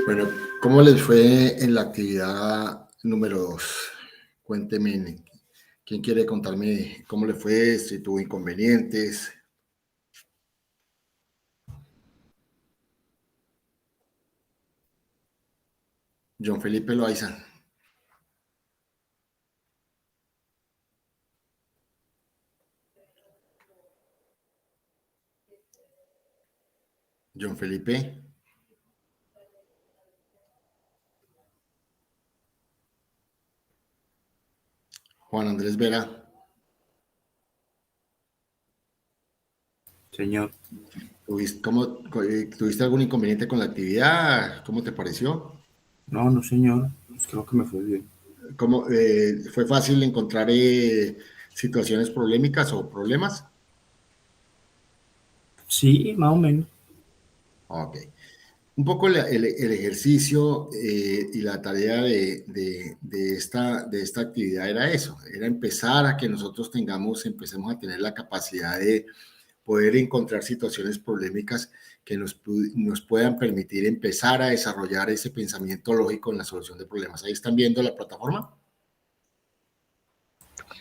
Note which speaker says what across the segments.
Speaker 1: Bueno, ¿cómo les fue en la actividad número 2? Cuénteme, ¿quién quiere contarme cómo le fue, si tuvo inconvenientes? John Felipe Loaiza. John Felipe. Juan Andrés Vera.
Speaker 2: Señor.
Speaker 1: ¿Tuviste algún inconveniente con la actividad? ¿Cómo te pareció?
Speaker 2: No, señor. Pues creo que me fue bien.
Speaker 1: ¿Fue fácil encontrar situaciones polémicas o problemas?
Speaker 2: Sí, más o menos.
Speaker 1: Ok. Un poco el ejercicio y la tarea de esta actividad era eso, era empezar a que nosotros empecemos a tener la capacidad de poder encontrar situaciones polémicas que nos puedan permitir empezar a desarrollar ese pensamiento lógico en la solución de problemas. ¿Ahí están viendo la plataforma?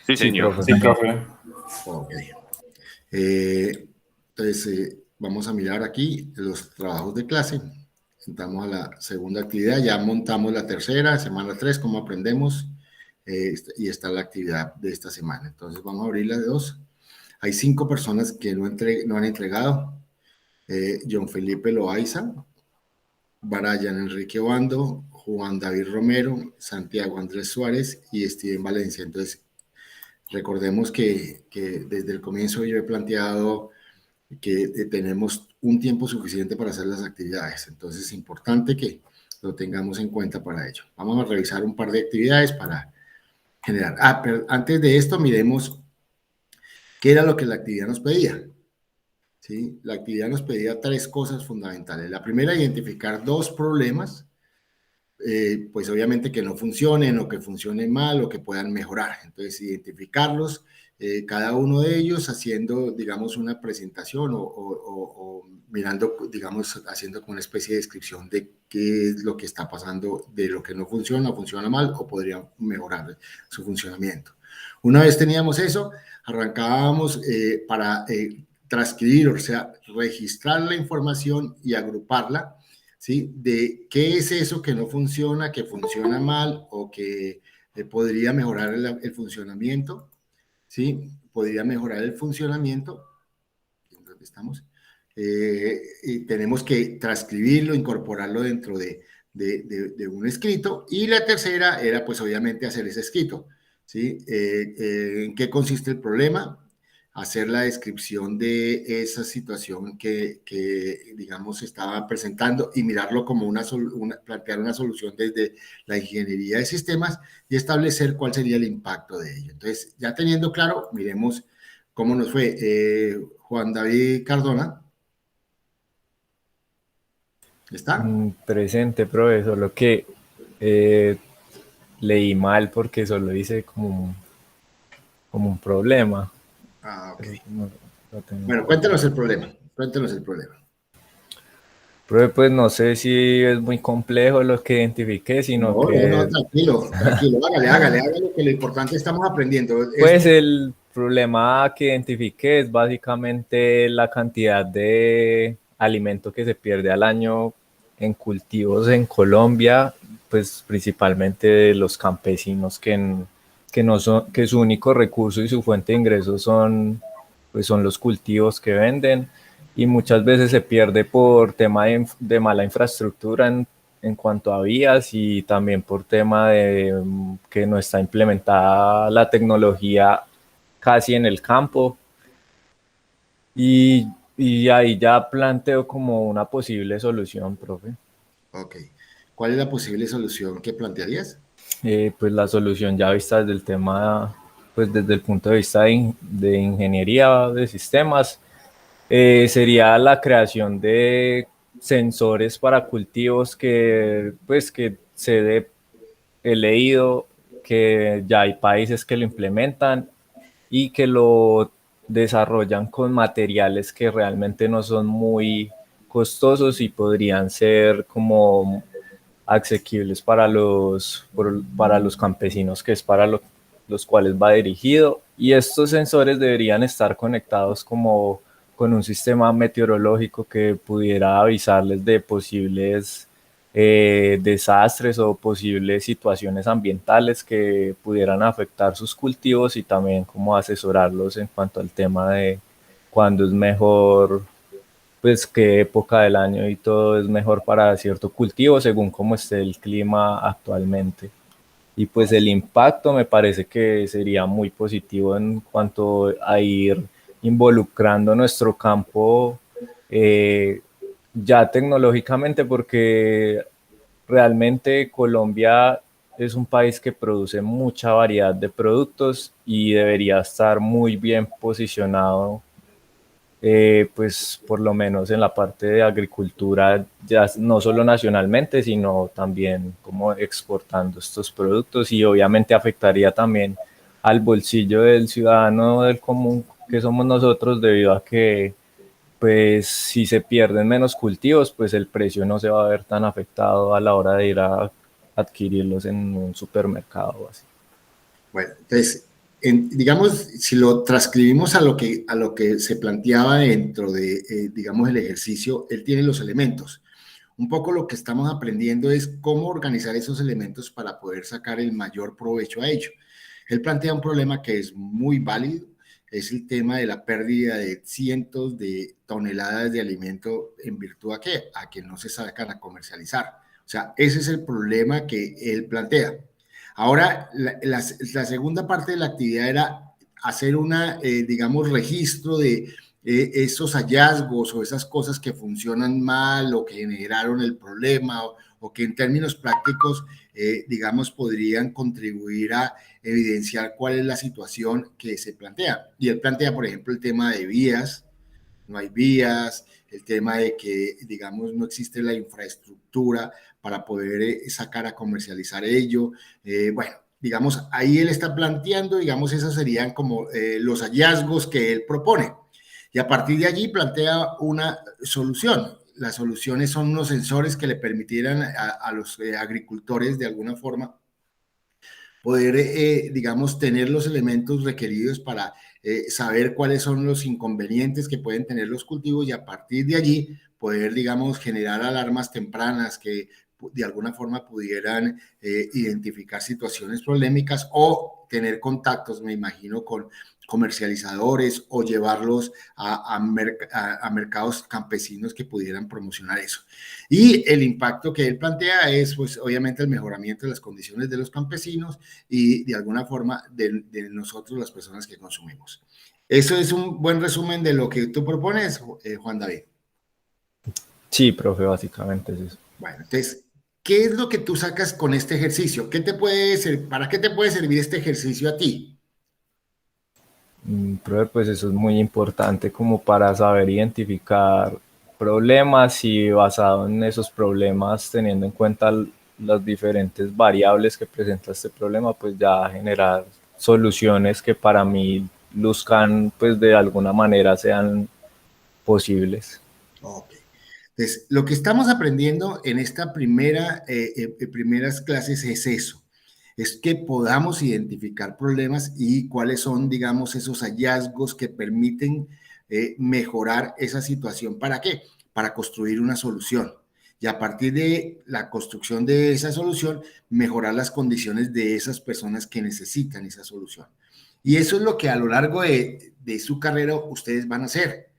Speaker 3: Sí,
Speaker 4: Sí,
Speaker 3: señor.
Speaker 4: profe.
Speaker 5: Sí, profe.
Speaker 1: Ok. Entonces, vamos a mirar aquí los trabajos de clase. Entramos a la segunda actividad, ya montamos la tercera, semana 3, cómo aprendemos, y está la actividad de esta semana. Entonces, vamos a abrir la de 2. Hay 5 personas que no han entregado. John Felipe Loaiza, Brian Enrique Obando, Juan David Romero, Santiago Andrés Suárez y Steven Valencia. Entonces, recordemos que desde el comienzo yo he planteado que tenemos un tiempo suficiente para hacer las actividades. Entonces es importante que lo tengamos en cuenta para ello. Vamos a revisar un par de actividades para generar. Pero antes de esto, miremos qué era lo que la actividad nos pedía. ¿Sí? La actividad nos pedía 3 cosas fundamentales. La primera, identificar 2 problemas, pues obviamente que no funcionen o que funcionen mal o que puedan mejorar. Entonces, identificarlos, cada uno de ellos haciendo, digamos, una presentación o mirando, digamos, haciendo como una especie de descripción de qué es lo que está pasando, de lo que no funciona, funciona mal o podría mejorar su funcionamiento. Una vez teníamos eso, arrancábamos para transcribir, o sea, registrar la información y agruparla, ¿sí? De qué es eso que no funciona, que funciona mal o que podría mejorar el funcionamiento, ¿sí? Podría mejorar el funcionamiento. ¿Dónde estamos? Y tenemos que transcribirlo, incorporarlo dentro de un escrito. Y la tercera era, pues, obviamente, hacer ese escrito, ¿sí? ¿En qué consiste el problema? Hacer la descripción de esa situación que digamos, estaba presentando y mirarlo como plantear una solución desde la ingeniería de sistemas y establecer cuál sería el impacto de ello. Entonces, ya teniendo claro, miremos cómo nos fue. Juan David Cardona. ¿Está?
Speaker 4: Presente, profe, solo que leí mal porque solo hice como un problema.
Speaker 1: Ok.
Speaker 4: No tengo
Speaker 1: Bueno,
Speaker 4: claro.
Speaker 1: cuéntanos el problema. Cuéntanos el problema.
Speaker 4: Profe, pues no sé si es muy complejo lo que identifiqué, sino
Speaker 1: No,
Speaker 4: que
Speaker 1: tranquilo, hágale, que lo importante estamos aprendiendo.
Speaker 4: pues el problema que identifiqué es básicamente la cantidad de alimento que se pierde al año en cultivos en Colombia, pues principalmente de los campesinos que su único recurso y su fuente de ingresos son los cultivos que venden, y muchas veces se pierde por tema de mala infraestructura en cuanto a vías, y también por tema de que no está implementada la tecnología casi en el campo. Y, y ahí ya planteo como una posible solución, profe.
Speaker 1: Ok. ¿Cuál es la posible solución que plantearías?
Speaker 4: Pues la solución ya vista desde el tema, pues desde el punto de vista de ingeniería de sistemas, sería la creación de sensores para cultivos he leído que ya hay países que lo implementan y que lo desarrollan con materiales que realmente no son muy costosos y podrían ser como asequibles para para los campesinos, que es para los cuales va dirigido. Y estos sensores deberían estar conectados como con un sistema meteorológico que pudiera avisarles de posibles desastres o posibles situaciones ambientales que pudieran afectar sus cultivos, y también como asesorarlos en cuanto al tema de cuándo es mejor, pues qué época del año y todo es mejor para cierto cultivo según cómo esté el clima actualmente. Y pues el impacto me parece que sería muy positivo en cuanto a ir involucrando nuestro campo eh, ya tecnológicamente, porque realmente Colombia es un país que produce mucha variedad de productos y debería estar muy bien posicionado, pues por lo menos en la parte de agricultura, ya no solo nacionalmente, sino también como exportando estos productos, y obviamente afectaría también al bolsillo del ciudadano del común que somos nosotros, debido a que pues si se pierden menos cultivos, pues el precio no se va a ver tan afectado a la hora de ir a adquirirlos en un supermercado o así.
Speaker 1: Bueno, entonces, digamos, si lo transcribimos a lo que se planteaba dentro de, digamos, el ejercicio, él tiene los elementos. Un poco lo que estamos aprendiendo es cómo organizar esos elementos para poder sacar el mayor provecho a ello. Él plantea un problema que es muy válido, es el tema de la pérdida de cientos de toneladas de alimento en virtud a qué, a que no se sacan a comercializar. O sea, ese es el problema que él plantea. Ahora, la segunda parte de la actividad era hacer una, digamos, registro de esos hallazgos o esas cosas que funcionan mal o que generaron el problema o que en términos prácticos, digamos, podrían contribuir a evidenciar cuál es la situación que se plantea. Y él plantea, por ejemplo, el tema de vías, no hay vías, el tema de que, digamos, no existe la infraestructura para poder sacar a comercializar ello. Bueno, digamos, ahí él está planteando, digamos, esos serían como los hallazgos que él propone. Y a partir de allí plantea una solución. Las soluciones son unos sensores que le permitieran a los agricultores de alguna forma poder, digamos, tener los elementos requeridos para saber cuáles son los inconvenientes que pueden tener los cultivos y a partir de allí poder, digamos, generar alarmas tempranas que de alguna forma pudieran identificar situaciones problemáticas o tener contactos, me imagino, con comercializadores o llevarlos a mercados campesinos que pudieran promocionar eso. Y el impacto que él plantea es, pues, obviamente el mejoramiento de las condiciones de los campesinos y de alguna forma de nosotros, las personas que consumimos. Eso es un buen resumen de lo que tú propones, Juan David.
Speaker 4: Sí, profe, básicamente es eso.
Speaker 1: Bueno, entonces, ¿qué es lo que tú sacas con este ejercicio? ¿Para qué te puede servir este ejercicio a ti?
Speaker 4: Profe, pues eso es muy importante como para saber identificar problemas, y basado en esos problemas, teniendo en cuenta las diferentes variables que presenta este problema, pues ya generar soluciones que para mí luzcan, pues de alguna manera sean posibles.
Speaker 1: Ok. Entonces, lo que estamos aprendiendo en esta primeras clases es eso, es que podamos identificar problemas y cuáles son, digamos, esos hallazgos que permiten mejorar esa situación. ¿Para qué? Para construir una solución. Y a partir de la construcción de esa solución, mejorar las condiciones de esas personas que necesitan esa solución. Y eso es lo que a lo largo de su carrera ustedes van a hacer.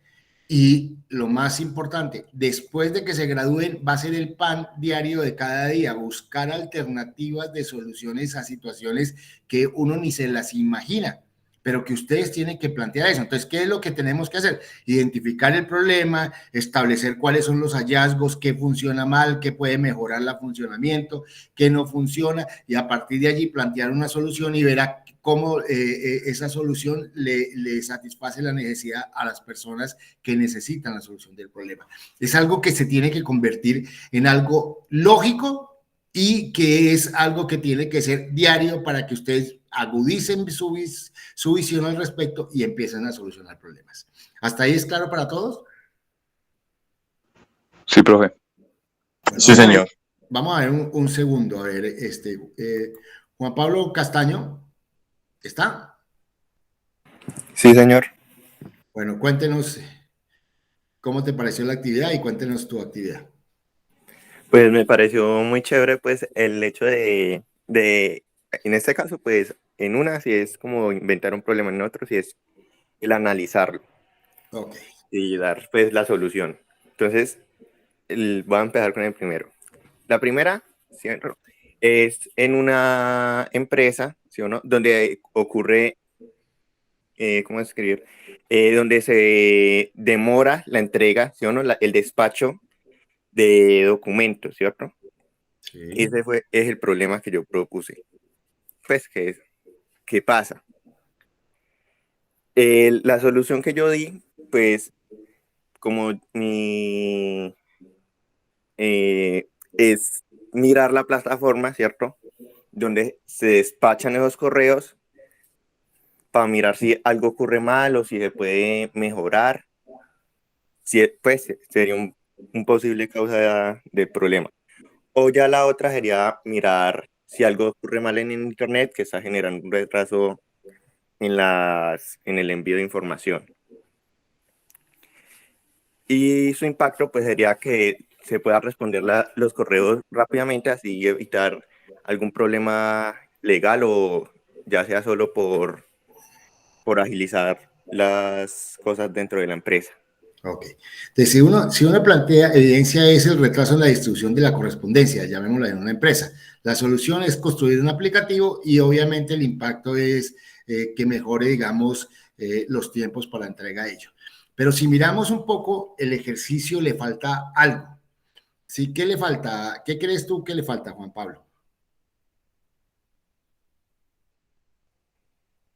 Speaker 1: Y lo más importante, después de que se gradúen, va a ser el pan diario de cada día, buscar alternativas de soluciones a situaciones que uno ni se las imagina, pero que ustedes tienen que plantear eso. Entonces, ¿qué es lo que tenemos que hacer? Identificar el problema, establecer cuáles son los hallazgos, qué funciona mal, qué puede mejorar el funcionamiento, qué no funciona, y a partir de allí plantear una solución y ver cómo esa solución le satisface la necesidad a las personas que necesitan la solución del problema. Es algo que se tiene que convertir en algo lógico y que es algo que tiene que ser diario para que ustedes agudicen su visión al respecto y empiecen a solucionar problemas. ¿Hasta ahí es claro para todos?
Speaker 3: Sí, profe.
Speaker 1: Bueno,
Speaker 3: sí, señor.
Speaker 1: vamos a ver un segundo. A ver, Juan Pablo Castaño, ¿está?
Speaker 3: Sí, señor.
Speaker 1: Bueno, cuéntenos cómo te pareció la actividad y cuéntenos tu actividad.
Speaker 3: Pues me pareció muy chévere, pues, el hecho en este caso, pues, en una sí es como inventar un problema, en otro sí es el analizarlo
Speaker 1: Ok,
Speaker 3: y dar, pues, la solución. Entonces, voy a empezar con el primero. La primera, ¿cierto? Es en una empresa, ¿sí o no? Donde ocurre, ¿cómo escribir? Donde se demora la entrega, ¿sí o no? El despacho de documentos, ¿cierto?
Speaker 1: sí,
Speaker 3: Es el problema que yo propuse. Pues, ¿qué pasa? La solución que yo di, pues, como es mirar la plataforma, ¿cierto? Donde se despachan esos correos para mirar si algo ocurre mal o si se puede mejorar. Si, pues, sería un posible causa del problema. O ya la otra sería mirar si algo ocurre mal en Internet que está generando un retraso en el envío de información. Y su impacto pues sería que se pueda responder los correos rápidamente, así evitar algún problema legal o ya sea solo por agilizar las cosas dentro de la empresa.
Speaker 1: ok. Entonces, si uno plantea, evidencia es el retraso en la distribución de la correspondencia, llamémosla en una empresa. La solución es construir un aplicativo y obviamente el impacto es que mejore, digamos, los tiempos para entrega de ello. Pero si miramos un poco el ejercicio, le falta algo. ¿Sí? ¿Qué le falta? ¿Qué crees tú que le falta, Juan Pablo?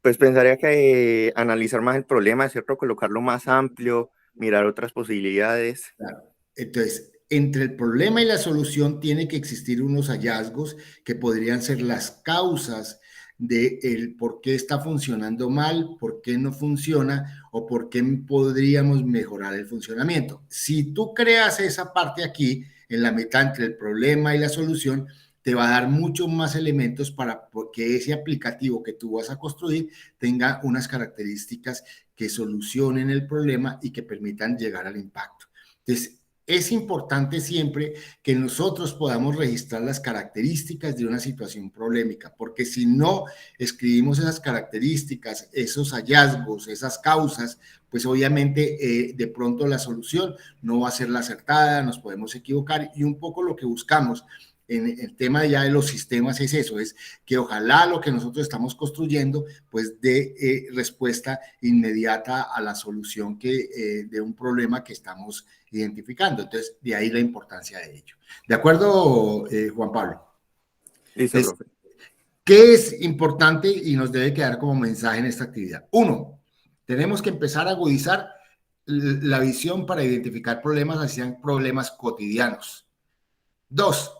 Speaker 3: Pues pensaría que analizar más el problema, ¿cierto? Colocarlo más amplio, mirar otras posibilidades.
Speaker 1: Claro. Entonces, entre el problema y la solución tiene que existir unos hallazgos que podrían ser las causas de el por qué está funcionando mal, por qué no funciona o por qué podríamos mejorar el funcionamiento. Si tú creas esa parte aquí, en la mitad entre el problema y la solución, te va a dar muchos más elementos para que ese aplicativo que tú vas a construir tenga unas características que solucionen el problema y que permitan llegar al impacto. Entonces, es importante siempre que nosotros podamos registrar las características de una situación problemática, porque si no escribimos esas características, esos hallazgos, esas causas, pues obviamente de pronto la solución no va a ser la acertada, nos podemos equivocar y un poco lo que buscamos en el tema ya de los sistemas es eso, es que ojalá lo que nosotros estamos construyendo pues dé respuesta inmediata a la solución de un problema que estamos identificando. Entonces, de ahí la importancia de ello. ¿De acuerdo, Juan Pablo?
Speaker 3: Listo,
Speaker 1: Entonces,
Speaker 3: profe.
Speaker 1: ¿qué es importante y nos debe quedar como mensaje en esta actividad? Uno, tenemos que empezar a agudizar la visión para identificar problemas, así sean problemas cotidianos. Dos,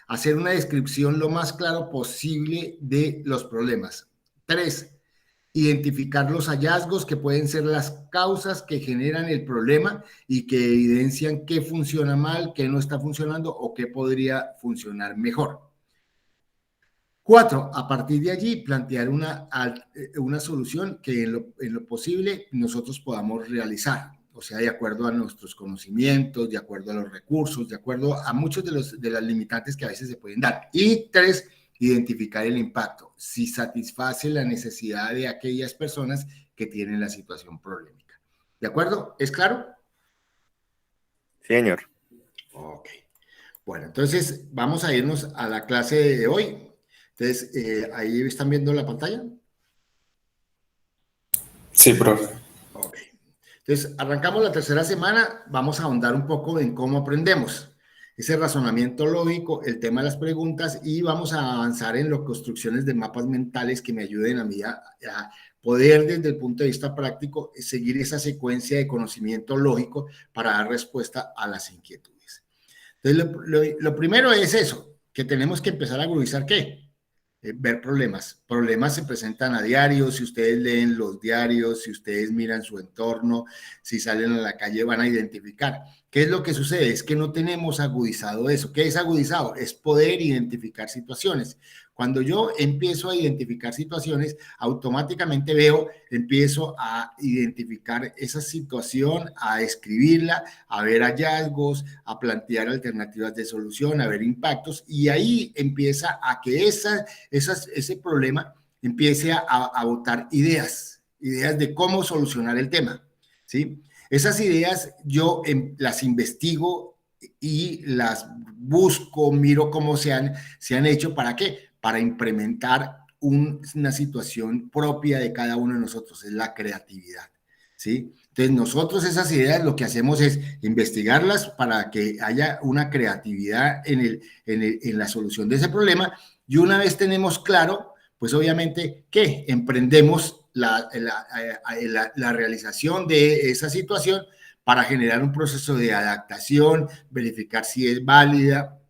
Speaker 1: hacer una descripción lo más claro posible de los problemas. Tres, identificar los hallazgos que pueden ser las causas que generan el problema y que evidencian qué funciona mal, qué no está funcionando o qué podría funcionar mejor. Cuatro, a partir de allí plantear una solución que en lo posible nosotros podamos realizar, o sea, de acuerdo a nuestros conocimientos, de acuerdo a los recursos, de acuerdo a muchos de las limitantes que a veces se pueden dar. Y tres, identificar el impacto, si satisface la necesidad de aquellas personas que tienen la situación problemática. ¿De acuerdo? ¿Es claro?
Speaker 3: Sí, señor.
Speaker 1: Ok. Bueno, entonces vamos a irnos a la clase de hoy. Entonces, ahí están viendo la pantalla.
Speaker 2: Sí, profe.
Speaker 1: Ok. Entonces, arrancamos la tercera semana. Vamos a ahondar un poco en cómo aprendemos. Ese razonamiento lógico, el tema de las preguntas y vamos a avanzar en las construcciones de mapas mentales que me ayuden a mí a poder desde el punto de vista práctico seguir esa secuencia de conocimiento lógico para dar respuesta a las inquietudes. Entonces, lo primero es eso, que tenemos que empezar a agudizar ¿qué? ver problemas. Problemas se presentan a diario, si ustedes leen los diarios, si ustedes miran su entorno, si salen a la calle van a identificar. ¿Qué es lo que sucede? Es que no tenemos agudizado eso. ¿Qué es agudizado? Es poder identificar situaciones. Cuando yo empiezo a identificar situaciones, automáticamente empiezo a identificar esa situación, a escribirla, a ver hallazgos, a plantear alternativas de solución, a ver impactos, y ahí empieza a que ese problema empiece a botar ideas de cómo solucionar el tema, ¿sí? Esas ideas yo las investigo y las busco, miro cómo se han hecho, ¿para qué? Para implementar una situación propia de cada uno de nosotros, es la creatividad, ¿sí? Entonces nosotros esas ideas lo que hacemos es investigarlas para que haya una creatividad en la solución de ese problema, y una vez tenemos claro, pues obviamente que emprendemos la realización de esa situación para generar un proceso de adaptación, verificar si es válida,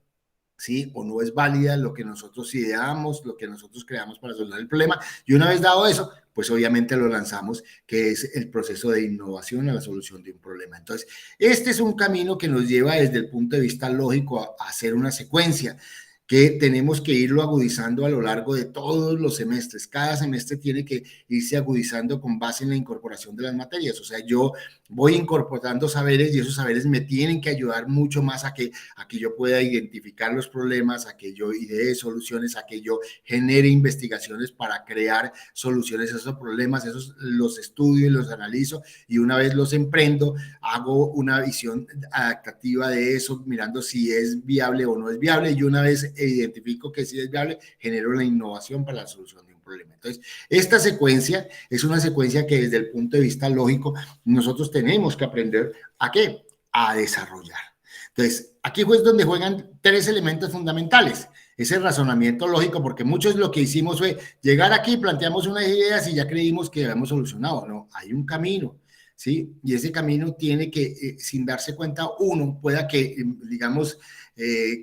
Speaker 1: ¿sí? O no es válida lo que nosotros ideamos, lo que nosotros creamos para solucionar el problema, y una vez dado eso, pues obviamente lo lanzamos, que es el proceso de innovación a la solución de un problema. Entonces, este es un camino que nos lleva desde el punto de vista lógico a hacer una secuencia que tenemos que irlo agudizando a lo largo de todos los semestres. Cada semestre tiene que irse agudizando con base en la incorporación de las materias. O sea, yo voy incorporando saberes y esos saberes me tienen que ayudar mucho más a que yo pueda identificar los problemas, a que yo idee soluciones, a que yo genere investigaciones para crear soluciones a esos problemas. Esos los estudio y los analizo, y una vez los emprendo, hago una visión adaptativa de eso, mirando si es viable o no es viable, y una vez identifico que sí es viable, genero la innovación para la solución de un problema. Entonces, esta secuencia es una secuencia que desde el punto de vista lógico nosotros tenemos que aprender ¿a qué? A desarrollar. Entonces, aquí es donde juegan tres elementos fundamentales. Ese razonamiento lógico, porque muchos lo que hicimos fue llegar aquí, planteamos unas ideas y ya creímos que habíamos solucionado. No, hay un camino, ¿sí? Y ese camino tiene que, sin darse cuenta uno, pueda que, digamos,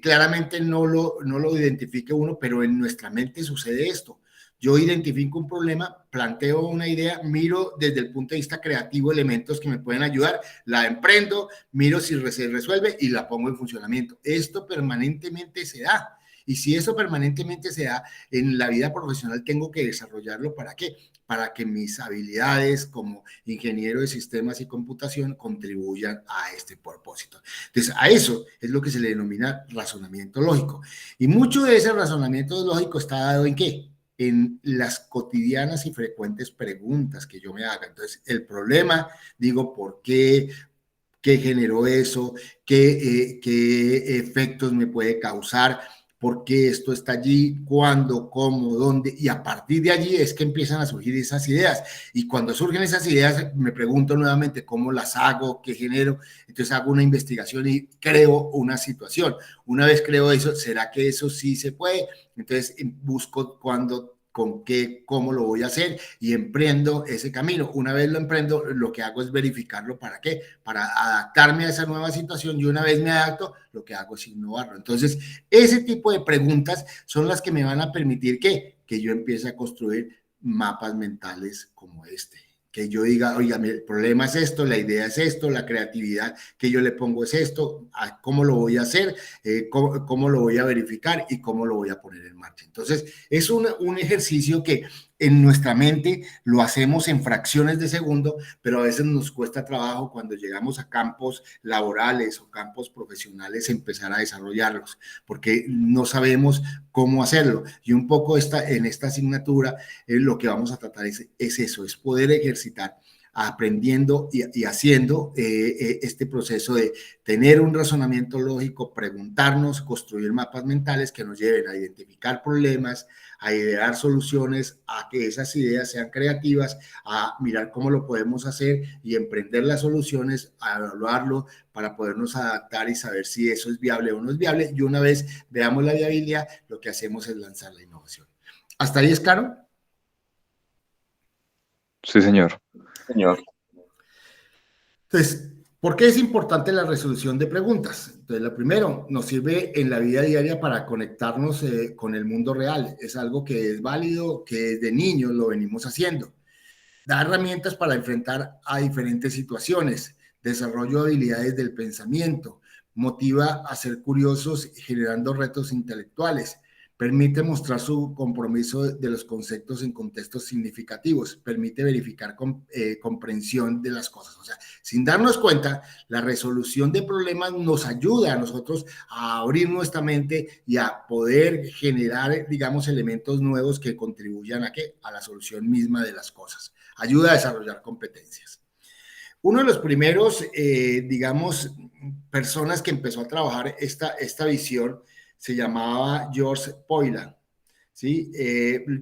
Speaker 1: claramente no lo identifique uno, pero en nuestra mente sucede esto. Yo identifico un problema, planteo una idea, miro desde el punto de vista creativo elementos que me pueden ayudar, la emprendo, miro si se resuelve y la pongo en funcionamiento. Esto permanentemente se da. Y si eso permanentemente se da en la vida profesional, tengo que desarrollarlo. ¿Para qué? Para que mis habilidades como ingeniero de sistemas y computación contribuyan a este propósito. Entonces, a eso es lo que se le denomina razonamiento lógico. Y mucho de ese razonamiento lógico está dado ¿en qué? En las cotidianas y frecuentes preguntas que yo me haga. Entonces, el problema, digo, ¿por qué? ¿Qué generó eso? ¿Qué efectos me puede causar? ¿Por qué esto está allí? ¿Cuándo? ¿Cómo? ¿Dónde? Y a partir de allí es que empiezan a surgir esas ideas. Y cuando surgen esas ideas, me pregunto nuevamente cómo las hago, qué genero. Entonces hago una investigación y creo una situación. Una vez creo eso, ¿será que eso sí se puede? Entonces busco cuándo, con qué, cómo lo voy a hacer, y emprendo ese camino. Una vez lo emprendo, lo que hago es verificarlo. ¿Para qué? Para adaptarme a esa nueva situación, y una vez me adapto, lo que hago es innovarlo. Entonces, ese tipo de preguntas son las que me van a permitir que yo empiece a construir mapas mentales como este. Que yo diga, oiga, el problema es esto, la idea es esto, la creatividad que yo le pongo es esto, cómo lo voy a hacer, cómo lo voy a verificar y cómo lo voy a poner en marcha. Entonces, es un ejercicio que en nuestra mente lo hacemos en fracciones de segundo, pero a veces nos cuesta trabajo cuando llegamos a campos laborales o campos profesionales empezar a desarrollarlos, porque no sabemos cómo hacerlo. Y un poco en esta asignatura lo que vamos a tratar es eso, es poder ejercitar aprendiendo y haciendo este proceso de tener un razonamiento lógico, preguntarnos, construir mapas mentales que nos lleven a identificar problemas, a idear soluciones, a que esas ideas sean creativas, a mirar cómo lo podemos hacer y emprender las soluciones, a evaluarlo para podernos adaptar y saber si eso es viable o no es viable. Y una vez veamos la viabilidad, lo que hacemos es lanzar la innovación. ¿Hasta ahí es claro?
Speaker 5: Sí, señor.
Speaker 3: Señor.
Speaker 1: Entonces, ¿Por qué es importante la resolución de preguntas? Entonces, lo primero, nos sirve en la vida diaria para conectarnos con el mundo real. Es algo que es válido, que desde niños lo venimos haciendo. Da herramientas para enfrentar a diferentes situaciones, desarrollo de habilidades del pensamiento, motiva a ser curiosos generando retos intelectuales, permite mostrar su compromiso de los conceptos en contextos significativos, permite verificar comprensión de las cosas. O sea, sin darnos cuenta, la resolución de problemas nos ayuda a nosotros a abrir nuestra mente y a poder generar, digamos, elementos nuevos que contribuyan ¿a qué? A la solución misma de las cosas. Ayuda a desarrollar competencias. Uno de los primeros, digamos, personas que empezó a trabajar esta visión se llamaba George Poila, ¿sí?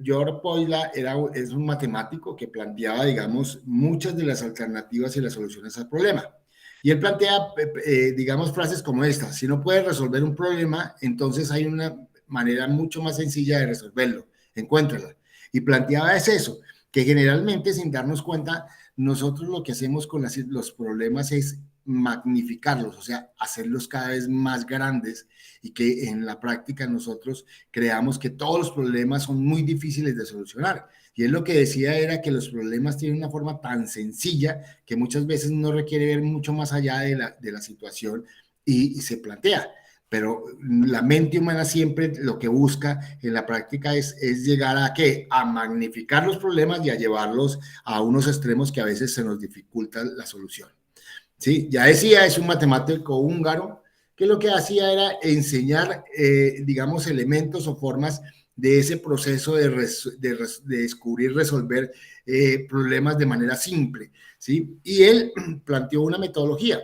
Speaker 1: George Poila es un matemático que planteaba, digamos, muchas de las alternativas y las soluciones al problema. Y él plantea, digamos, frases como esta: si no puedes resolver un problema, entonces hay una manera mucho más sencilla de resolverlo, encuéntrala. Y planteaba es eso, que generalmente sin darnos cuenta, nosotros lo que hacemos con los problemas es magnificarlos, o sea, hacerlos cada vez más grandes, y que en la práctica nosotros creamos que todos los problemas son muy difíciles de solucionar. Y él lo que decía era que los problemas tienen una forma tan sencilla que muchas veces no requiere ver mucho más allá de la situación y se plantea. Pero la mente humana siempre lo que busca en la práctica es llegar a ¿qué? A magnificar los problemas y a llevarlos a unos extremos que a veces se nos dificulta la solución. ¿Sí? Ya decía, es un matemático húngaro que lo que hacía era enseñar, digamos, elementos o formas de ese proceso de descubrir, resolver problemas de manera simple, ¿sí? Y él planteó una metodología,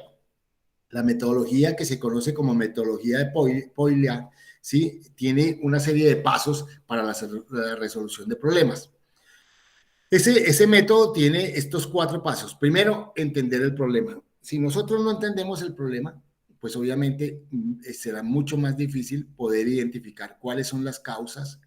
Speaker 1: la metodología que se conoce como metodología de Poila, ¿sí? Tiene una serie de pasos para la resolución de problemas. Ese método tiene estos 4 pasos. Primero, entender el problema. Si nosotros no entendemos el problema, pues obviamente será mucho más difícil poder identificar cuáles son las causas,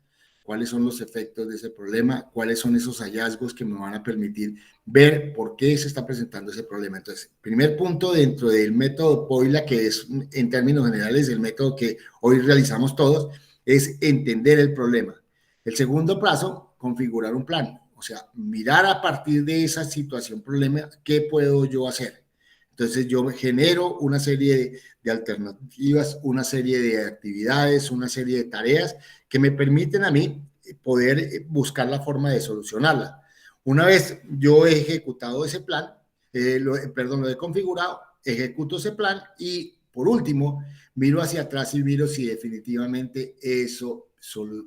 Speaker 1: cuáles son los efectos de ese problema, cuáles son esos hallazgos que me van a permitir ver por qué se está presentando ese problema. Entonces, primer punto dentro del método Poila, que es en términos generales el método que hoy realizamos todos, es entender el problema. El segundo paso, configurar un plan. O sea, mirar a partir de esa situación, problema, ¿qué puedo yo hacer? Entonces yo genero una serie de alternativas, una serie de actividades, una serie de tareas que me permiten a mí poder buscar la forma de solucionarla. Una vez yo he ejecutado ese plan, lo he configurado, ejecuto ese plan y por último miro hacia atrás y miro si definitivamente eso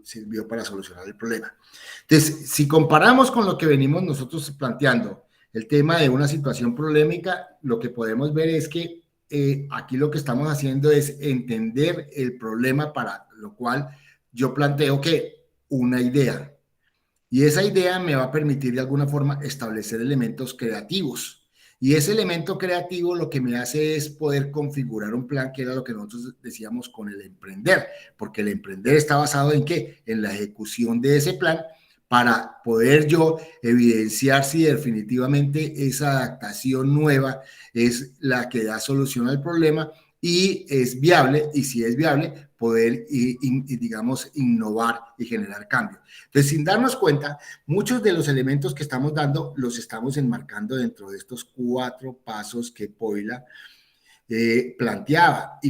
Speaker 1: sirvió para solucionar el problema. Entonces, si comparamos con lo que venimos nosotros planteando, el tema de una situación problemática, lo que podemos ver es que aquí lo que estamos haciendo es entender el problema, para lo cual yo planteo que una idea. Y esa idea me va a permitir de alguna forma establecer elementos creativos. Y ese elemento creativo lo que me hace es poder configurar un plan, que era lo que nosotros decíamos con el emprender, porque el emprender está basado en ¿qué? En la ejecución de ese plan, para poder yo evidenciar si definitivamente esa adaptación nueva es la que da solución al problema y es viable, y si es viable, poder, digamos, innovar y generar cambio. Entonces, sin darnos cuenta, muchos de los elementos que estamos dando los estamos enmarcando dentro de estos 4 pasos que Poila planteaba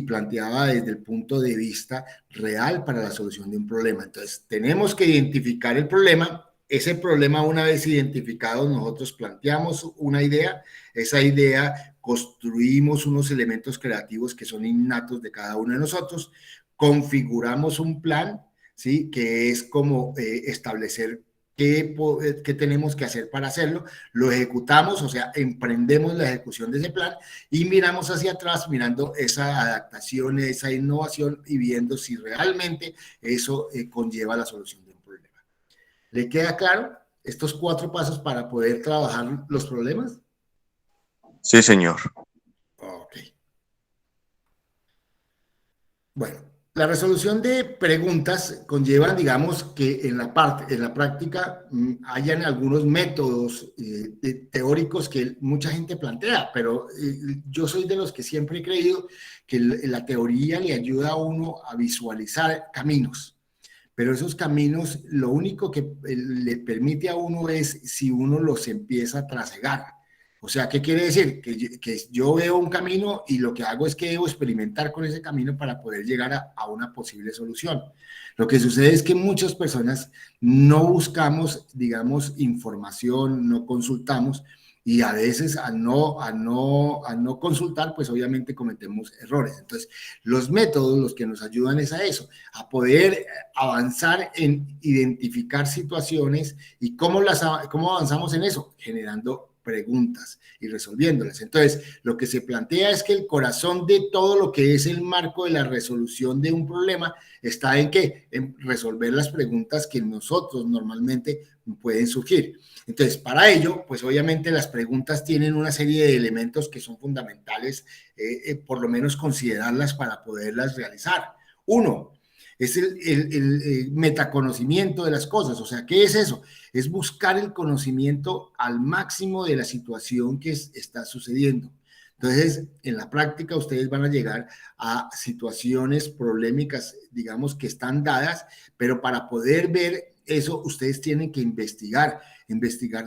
Speaker 1: desde el punto de vista real para la solución de un problema. Entonces, tenemos que identificar el problema. Ese problema, una vez identificado, nosotros planteamos una idea, esa idea construimos unos elementos creativos que son innatos de cada uno de nosotros, configuramos un plan, ¿sí? Que es como establecer qué tenemos que hacer para hacerlo, lo ejecutamos, o sea, emprendemos la ejecución de ese plan y miramos hacia atrás, mirando esa adaptación, esa innovación y viendo si realmente eso conlleva la solución de un problema. ¿Le queda claro estos 4 pasos para poder trabajar los problemas?
Speaker 5: Sí, señor.
Speaker 1: Ok. Bueno, La resolución de preguntas conlleva, digamos, que en la práctica hayan algunos métodos teóricos que mucha gente plantea, pero yo soy de los que siempre he creído que la teoría le ayuda a uno a visualizar caminos, pero esos caminos lo único que le permite a uno es si uno los empieza a trasegar. O sea, ¿qué quiere decir? Que yo veo un camino y lo que hago es que debo experimentar con ese camino para poder llegar a una posible solución. Lo que sucede es que muchas personas no buscamos, digamos, información, no consultamos, y a veces al no consultar, pues obviamente cometemos errores. Entonces, los métodos los que nos ayudan es a eso, a poder avanzar en identificar situaciones y cómo avanzamos en eso, generando preguntas y resolviéndolas. Entonces, lo que se plantea es que el corazón de todo lo que es el marco de la resolución de un problema está en ¿qué? En resolver las preguntas que nosotros normalmente pueden surgir. Entonces, para ello, pues obviamente las preguntas tienen una serie de elementos que son fundamentales, por lo menos considerarlas para poderlas realizar. Uno, es el metaconocimiento de las cosas. O sea, ¿qué es eso? Es buscar el conocimiento al máximo de la situación que está sucediendo. Entonces, en la práctica, ustedes van a llegar a situaciones problemáticas, digamos, que están dadas, pero para poder ver eso, ustedes tienen que investigar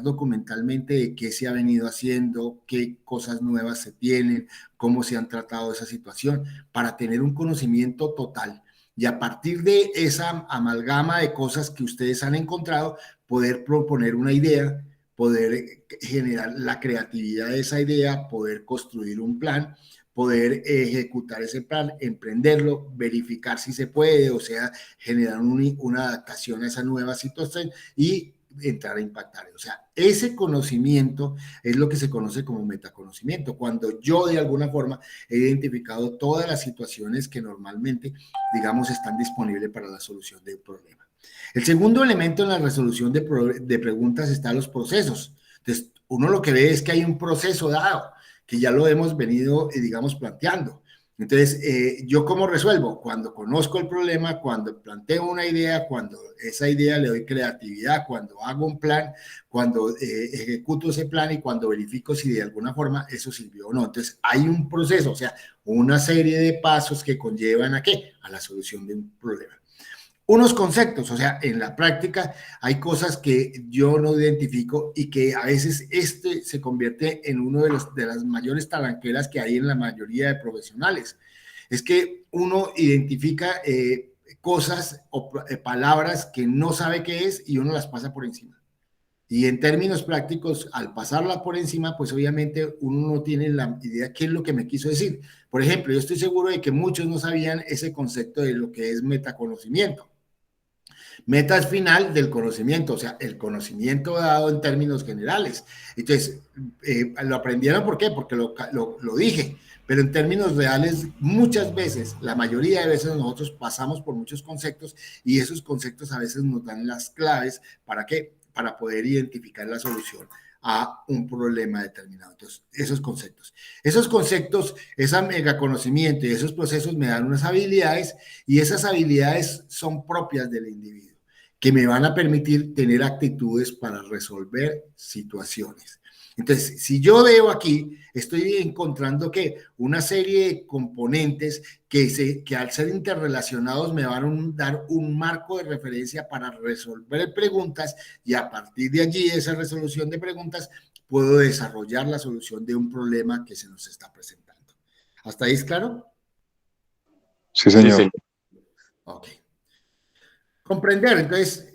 Speaker 1: documentalmente de qué se ha venido haciendo, qué cosas nuevas se tienen, cómo se han tratado esa situación, para tener un conocimiento total. Y a partir de esa amalgama de cosas que ustedes han encontrado, poder proponer una idea, poder generar la creatividad de esa idea, poder construir un plan, poder ejecutar ese plan, emprenderlo, verificar si se puede, o sea, generar una adaptación a esa nueva situación y entrar a impactar. O sea, ese conocimiento es lo que se conoce como metaconocimiento, cuando yo de alguna forma he identificado todas las situaciones que normalmente, digamos, están disponibles para la solución de un problema. El segundo elemento en la resolución de preguntas está los procesos. Entonces, uno lo que ve es que hay un proceso dado, que ya lo hemos venido, digamos, planteando. Entonces, ¿yo cómo resuelvo? Cuando conozco el problema, cuando planteo una idea, cuando esa idea le doy creatividad, cuando hago un plan, cuando ejecuto ese plan y cuando verifico si de alguna forma eso sirvió o no. Entonces, hay un proceso, o sea, una serie de pasos que conllevan ¿a qué? A la solución de un problema. Unos conceptos, o sea, en la práctica hay cosas que yo no identifico y que a veces se convierte en uno de las mayores talanqueras que hay en la mayoría de profesionales. Es que uno identifica cosas o palabras que no sabe qué es y uno las pasa por encima. Y en términos prácticos, al pasarla por encima, pues obviamente uno no tiene la idea qué es lo que me quiso decir. Por ejemplo, yo estoy seguro de que muchos no sabían ese concepto de lo que es metaconocimiento. Meta es final del conocimiento, o sea, el conocimiento dado en términos generales. Entonces, lo aprendieron, ¿por qué? Porque lo dije, pero en términos reales, muchas veces, la mayoría de veces nosotros pasamos por muchos conceptos y esos conceptos a veces nos dan las claves, ¿para qué? Para poder identificar la solución a un problema determinado. Entonces, esos conceptos, ese mega conocimiento y esos procesos me dan unas habilidades y esas habilidades son propias del individuo, que me van a permitir tener actitudes para resolver situaciones. Entonces, si yo veo aquí, estoy encontrando que una serie de componentes que al ser interrelacionados me van a dar un marco de referencia para resolver preguntas y a partir de allí, esa resolución de preguntas, puedo desarrollar la solución de un problema que se nos está presentando. ¿Hasta ahí es claro?
Speaker 5: Sí, señor.
Speaker 3: Sí, sí.
Speaker 1: Ok. Comprender, entonces,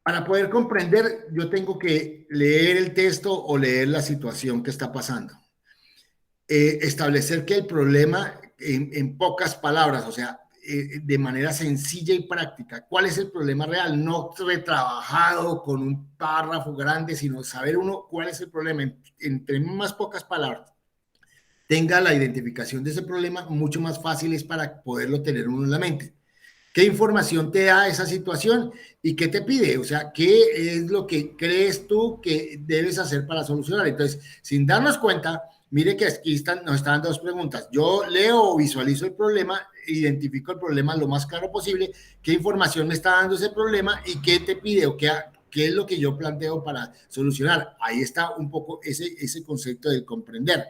Speaker 1: para poder comprender, yo tengo que leer el texto o leer la situación que está pasando. Establecer que el problema, en pocas palabras, o sea, de manera sencilla y práctica, ¿cuál es el problema real? No retrabajado con un párrafo grande, sino saber uno cuál es el problema. Entre más pocas palabras tenga la identificación de ese problema, mucho más fácil es para poderlo tener uno en la mente. ¿Qué información te da esa situación y qué te pide? O sea, ¿qué es lo que crees tú que debes hacer para solucionar? Entonces, sin darnos cuenta, mire que aquí nos están dos preguntas. Yo leo o visualizo el problema identifico el problema lo más claro posible, qué información me está dando ese problema y qué te pide o qué es lo que yo planteo para solucionar. Ahí está un poco ese concepto de comprender,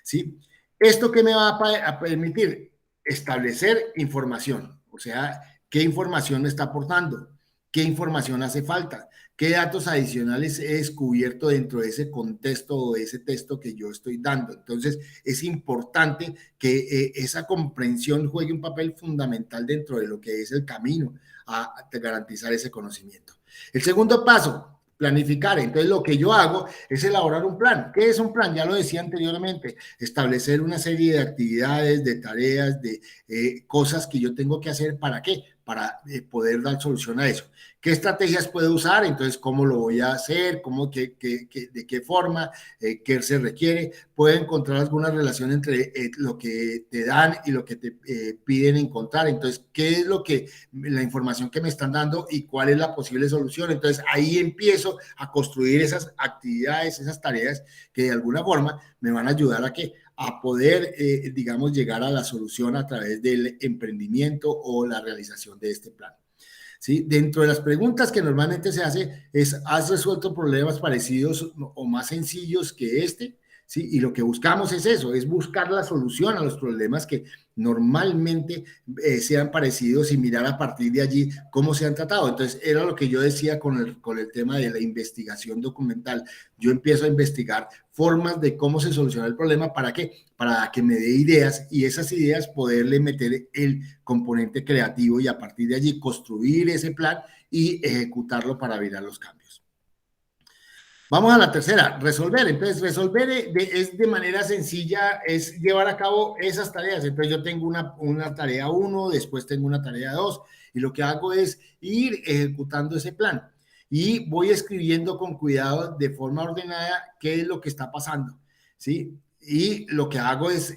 Speaker 1: ¿sí? ¿Esto qué me va a permitir? Establecer información, o sea, qué información me está aportando, qué información hace falta, qué datos adicionales he descubierto dentro de ese contexto o de ese texto que yo estoy dando. Entonces, es importante que esa comprensión juegue un papel fundamental dentro de lo que es el camino a garantizar ese conocimiento. El segundo paso, planificar. Entonces, lo que yo hago es elaborar un plan. ¿Qué es un plan? Ya lo decía anteriormente, establecer una serie de actividades, de tareas, de cosas que yo tengo que hacer. ¿Para qué? Para poder dar solución a eso. ¿Qué estrategias puedo usar? Entonces, ¿cómo lo voy a hacer? ¿De qué forma? ¿Qué se requiere? Puedo encontrar alguna relación entre lo que te dan y lo que te piden encontrar. Entonces, ¿qué es la información que me están dando y cuál es la posible solución? Entonces, ahí empiezo a construir esas actividades, esas tareas que de alguna forma me van a ayudar a poder, digamos, llegar a la solución a través del emprendimiento o la realización de este plan. ¿Sí? Dentro de las preguntas que normalmente se hace es, ¿has resuelto problemas parecidos o más sencillos que este? ¿Sí? Y lo que buscamos es eso, es buscar la solución a los problemas que normalmente sean parecidos y mirar a partir de allí cómo se han tratado. Entonces, era lo que yo decía con el tema de la investigación documental. Yo empiezo a investigar formas de cómo se soluciona el problema. ¿Para qué? Para que me dé ideas y esas ideas poderle meter el componente creativo y a partir de allí construir ese plan y ejecutarlo para virar los cambios. Vamos a la tercera, resolver. Entonces, resolver es de manera sencilla, es llevar a cabo esas tareas. Entonces, yo tengo una tarea 1, después tengo una tarea 2, y lo que hago es ir ejecutando ese plan. Y voy escribiendo con cuidado, de forma ordenada, qué es lo que está pasando, ¿sí? Y lo que hago es,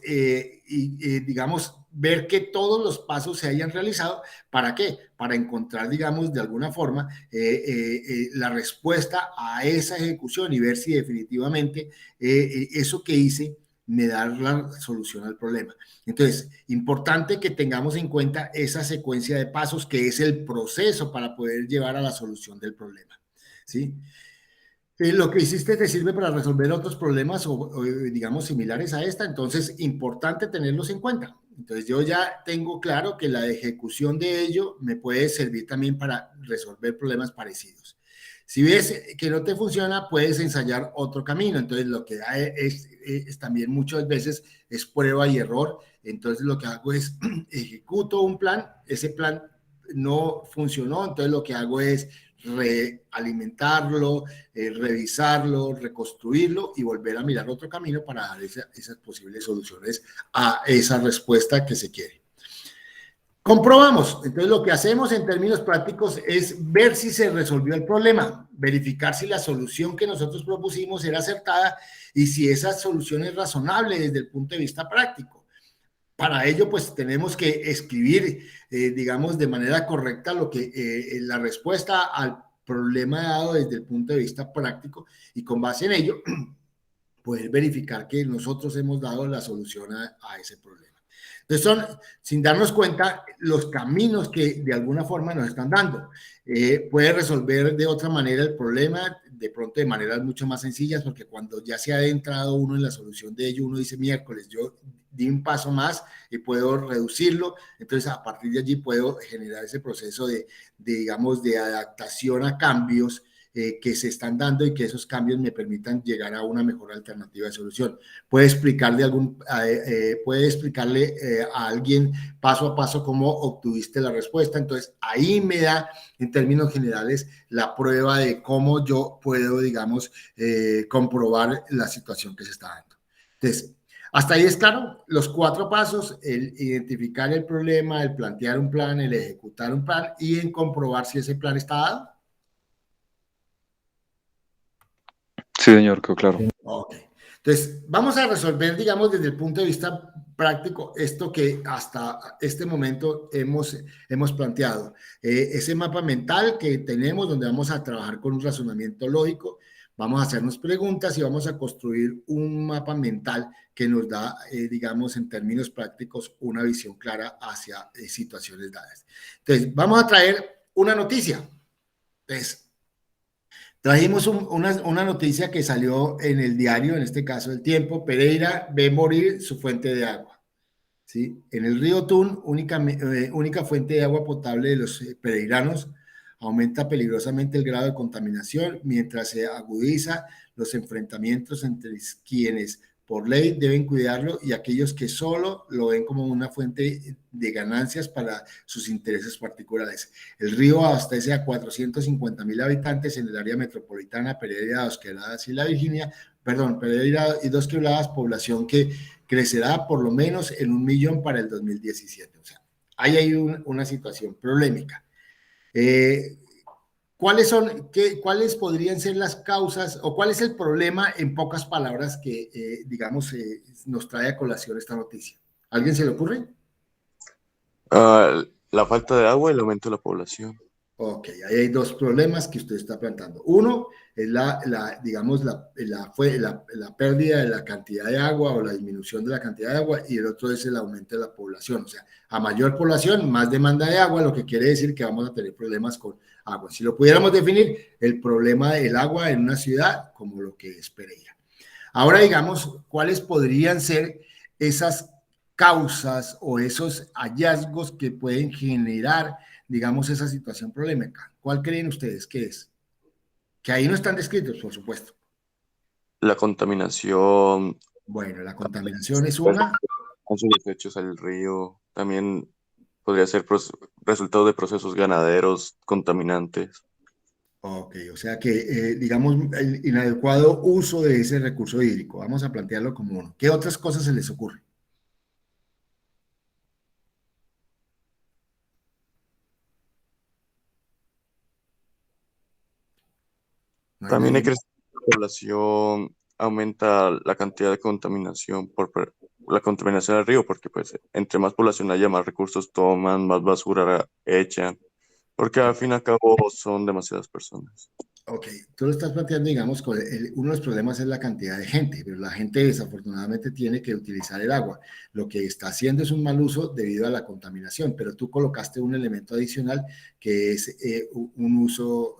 Speaker 1: digamos, ver que todos los pasos se hayan realizado. ¿Para qué? Para encontrar, digamos, de alguna forma, la respuesta a esa ejecución y ver si definitivamente eso que hice me da la solución al problema. Entonces, importante que tengamos en cuenta esa secuencia de pasos que es el proceso para poder llevar a la solución del problema, ¿sí? Lo que hiciste te sirve para resolver otros problemas o, digamos, similares a esta, entonces, importante tenerlos en cuenta. Entonces, yo ya tengo claro que la ejecución de ello me puede servir también para resolver problemas parecidos. Si ves que no te funciona, puedes ensayar otro camino. Entonces, lo que da es también muchas veces es prueba y error. Entonces, lo que hago es ejecuto un plan, ese plan no funcionó, entonces lo que hago es realimentarlo, revisarlo, reconstruirlo y volver a mirar otro camino para dar esas posibles soluciones a esa respuesta que se quiere. Comprobamos, entonces lo que hacemos en términos prácticos es ver si se resolvió el problema, verificar si la solución que nosotros propusimos era acertada y si esa solución es razonable desde el punto de vista práctico. Para ello, pues tenemos que escribir, digamos, de manera correcta la respuesta al problema dado desde el punto de vista práctico y con base en ello, poder verificar que nosotros hemos dado la solución a ese problema. Entonces son, sin darnos cuenta, los caminos que de alguna forma nos están dando. Puede resolver de otra manera el problema, de pronto de maneras mucho más sencillas, porque cuando ya se ha adentrado uno en la solución de ello, uno dice, miércoles, yo di un paso más y puedo reducirlo, entonces a partir de allí puedo generar ese proceso digamos, de adaptación a cambios que se están dando y que esos cambios me permitan llegar a una mejor alternativa de solución. Puede explicarle a alguien paso a paso cómo obtuviste la respuesta, entonces ahí me da en términos generales la prueba de cómo yo puedo, digamos, comprobar la situación que se está dando. Entonces, hasta ahí es claro, los 4 pasos, el identificar el problema, el plantear un plan, el ejecutar un plan y en comprobar si ese plan está dado.
Speaker 5: Sí, señor, quedó claro.
Speaker 1: Ok. Entonces, vamos a resolver, digamos, desde el punto de vista práctico, esto que hasta este momento hemos planteado. Ese mapa mental que tenemos, donde vamos a trabajar con un razonamiento lógico, Vamos a hacernos preguntas y vamos a construir un mapa mental que nos da, digamos, en términos prácticos, una visión clara hacia situaciones dadas. Entonces, vamos a traer una noticia. Entonces, trajimos una noticia que salió en el diario, en este caso El Tiempo. Pereira ve morir su fuente de agua. ¿Sí? En el río Tun, única fuente de agua potable de los pereiranos, aumenta peligrosamente el grado de contaminación mientras se agudiza los enfrentamientos entre quienes por ley deben cuidarlo y aquellos que solo lo ven como una fuente de ganancias para sus intereses particulares. El río abastece a 450,000 habitantes en el área metropolitana Pereira, Dos Quebradas y La Virginia, Pereira y Dos Quebradas, población que crecerá por lo menos en 1 millón para el 2017. O sea, ahí hay una situación problemática. ¿Cuáles podrían ser las causas o cuál es el problema, en pocas palabras, que, digamos, nos trae a colación esta noticia? ¿Alguien se le ocurre?
Speaker 6: La falta de agua y el aumento de la población.
Speaker 1: Ok, ahí hay dos problemas que usted está planteando. Uno es digamos, la pérdida de la cantidad de agua o la disminución de la cantidad de agua, y el otro es el aumento de la población. O sea, a mayor población, más demanda de agua, lo que quiere decir que vamos a tener problemas con agua. Si lo pudiéramos definir, el problema del agua en una ciudad como lo que es Pereira. Ahora, digamos, ¿cuáles podrían ser esas causas o esos hallazgos que pueden generar, digamos, esa situación problemática? ¿Cuál creen ustedes que es? Que ahí no están descritos, por supuesto.
Speaker 6: La contaminación,
Speaker 1: Bueno, la contaminación es una.
Speaker 6: con sus desechos al río, también podría ser resultado de procesos ganaderos contaminantes.
Speaker 1: Ok, o sea que, digamos, el inadecuado uso de ese recurso hídrico. Vamos a plantearlo como uno. ¿Qué otras cosas se les ocurre? No hay
Speaker 6: También
Speaker 1: nadie.
Speaker 6: hay que la población aumenta la cantidad de contaminación por la contaminación del río, porque pues entre más población haya, más recursos toman, más basura echan, porque al fin y al cabo son demasiadas personas.
Speaker 1: Ok, tú lo estás planteando, digamos, uno de los problemas es la cantidad de gente, pero la gente desafortunadamente tiene que utilizar el agua. Lo que está haciendo es un mal uso debido a la contaminación, pero tú colocaste un elemento adicional que es un uso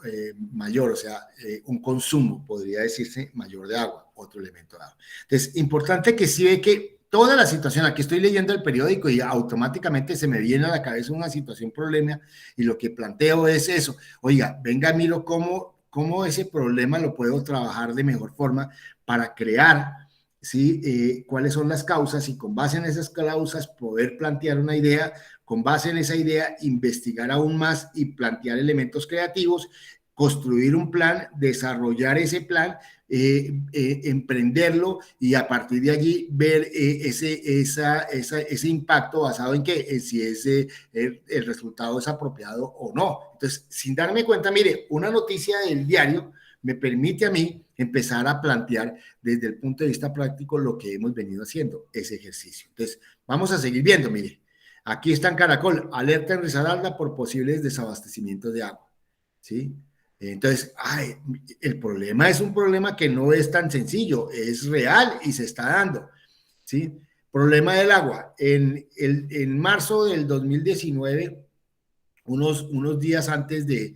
Speaker 1: mayor, o sea, un consumo, podría decirse, mayor de agua, otro elemento de agua. Entonces, importante que sí ve que toda la situación, aquí estoy leyendo el periódico y automáticamente se me viene a la cabeza una situación problema y lo que planteo es eso. Oiga, venga, miro cómo ese problema lo puedo trabajar de mejor forma para crear, ¿sí? Cuáles son las causas y con base en esas causas poder plantear una idea, con base en esa idea investigar aún más y plantear elementos creativos, construir un plan, desarrollar ese plan, emprenderlo y a partir de allí ver ese impacto basado en qué, en si el resultado es apropiado o no. Entonces, sin darme cuenta, mire, una noticia del diario me permite a mí empezar a plantear desde el punto de vista práctico lo que hemos venido haciendo, ese ejercicio. Entonces, vamos a seguir viendo, mire. Aquí está en Caracol, alerta en Risaralda por posibles desabastecimientos de agua, ¿sí? Entonces, el problema es un problema que no es tan sencillo, es real y se está dando, ¿sí? Problema del agua. En marzo del 2019, unos días antes de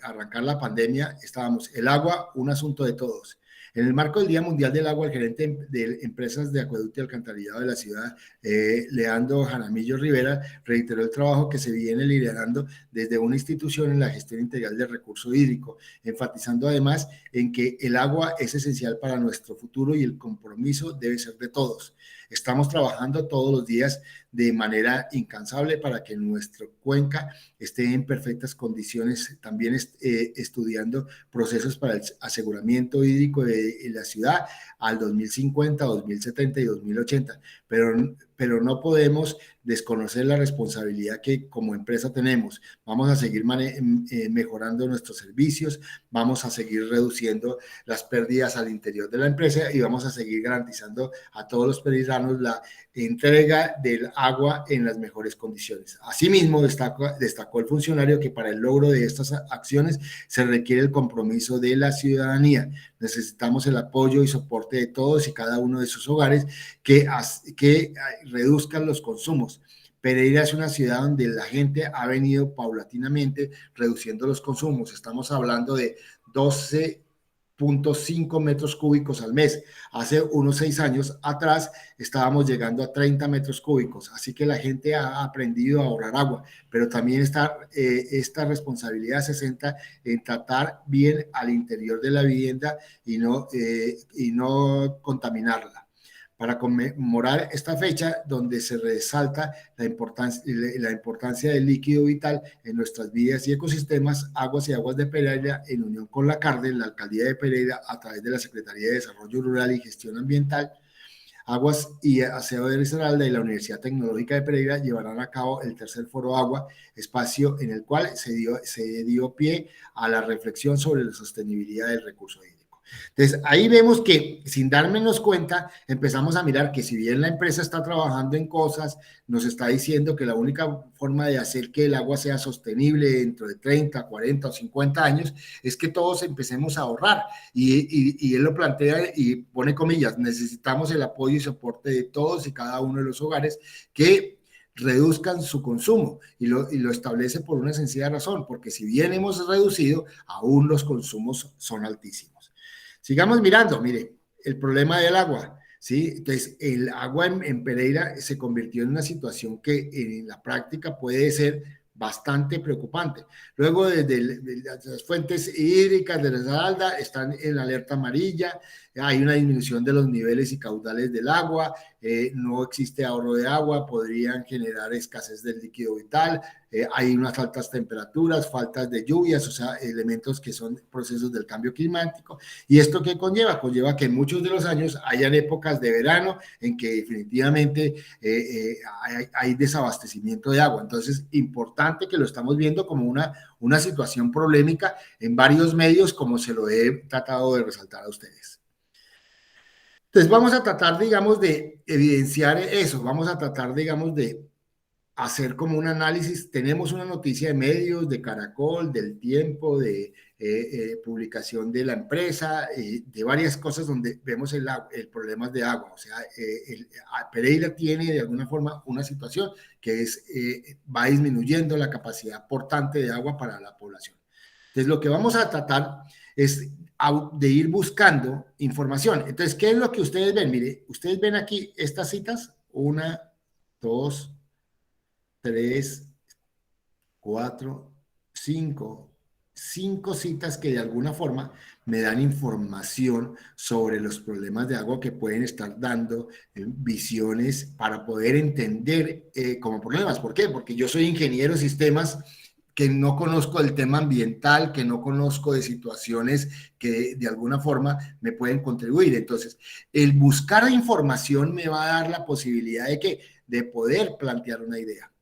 Speaker 1: arrancar la pandemia, estábamos, el agua, un asunto de todos. En el marco del Día Mundial del Agua, el gerente de empresas de acueducto y alcantarillado de la ciudad, Leandro Jaramillo Rivera, reiteró el trabajo que se viene liderando desde una institución en la gestión integral del recurso hídrico, enfatizando además en que el agua es esencial para nuestro futuro y el compromiso debe ser de todos. Estamos trabajando todos los días de manera incansable para que nuestra cuenca esté en perfectas condiciones, también estudiando procesos para el aseguramiento hídrico de la ciudad al 2050, 2070 y 2080, pero pero no podemos desconocer la responsabilidad que como empresa tenemos. Vamos a seguir mejorando nuestros servicios, vamos a seguir reduciendo las pérdidas al interior de la empresa y vamos a seguir garantizando a todos los pereiranos la entrega del agua en las mejores condiciones. Asimismo, destacó el funcionario que para el logro de estas acciones se requiere el compromiso de la ciudadanía. Necesitamos el apoyo y soporte de todos y cada uno de sus hogares que reduzcan los consumos. Pereira es una ciudad donde la gente ha venido paulatinamente reduciendo los consumos. Estamos hablando de 12.5 metros cúbicos al mes. Hace unos 6 años atrás estábamos llegando a 30 metros cúbicos, así que la gente ha aprendido a ahorrar agua, pero también esta responsabilidad se centra en tratar bien al interior de la vivienda y no contaminarla. Para conmemorar esta fecha donde se resalta la importancia del líquido vital en nuestras vidas y ecosistemas, Aguas y Aguas de Pereira, en unión con la CARDE, la Alcaldía de Pereira, a través de la Secretaría de Desarrollo Rural y Gestión Ambiental, Aguas y Aseo de Risaralda y la Universidad Tecnológica de Pereira llevarán a cabo el tercer Foro Agua, espacio en el cual se dio pie a la reflexión sobre la sostenibilidad del recurso hídrico. Entonces, ahí vemos que sin darnos cuenta, empezamos a mirar que si bien la empresa está trabajando en cosas, nos está diciendo que la única forma de hacer que el agua sea sostenible dentro de 30, 40 o 50 años es que todos empecemos a ahorrar. Y él lo plantea y pone comillas, necesitamos el apoyo y soporte de todos y cada uno de los hogares que reduzcan su consumo y lo establece por una sencilla razón, porque si bien hemos reducido, aún los consumos son altísimos. Sigamos mirando, mire, el problema del agua, ¿sí? Entonces, el agua en Pereira se convirtió en una situación que en la práctica puede ser bastante preocupante. Luego, desde las fuentes hídricas de Risaralda están en alerta amarilla, hay una disminución de los niveles y caudales del agua, no existe ahorro de agua, podrían generar escasez del líquido vital, hay unas altas temperaturas, faltas de lluvias, o sea, elementos que son procesos del cambio climático. ¿Y esto qué conlleva? Conlleva que en muchos de los años hayan épocas de verano en que definitivamente hay desabastecimiento de agua. Entonces, importante que lo estamos viendo como una situación problemática en varios medios, como se lo he tratado de resaltar a ustedes. Entonces, vamos a tratar, digamos, de evidenciar eso, vamos a tratar, digamos, de hacer como un análisis. Tenemos una noticia de medios, de Caracol, del Tiempo, de publicación de la empresa, de varias cosas donde vemos el problema de agua. O sea, Pereira tiene de alguna forma una situación que va disminuyendo la capacidad portante de agua para la población. Entonces, lo que vamos a tratar es de ir buscando información. Entonces, ¿qué es lo que ustedes ven? Mire, ustedes ven aquí estas citas, 1, 2, 3, 4, 5 citas que de alguna forma me dan información sobre los problemas de agua que pueden estar dando visiones para poder entender como problemas. ¿Por qué? Porque yo soy ingeniero de sistemas, que no conozco el tema ambiental, que no conozco de situaciones que de alguna forma me pueden contribuir. Entonces, el buscar información me va a dar la posibilidad de poder plantear una idea,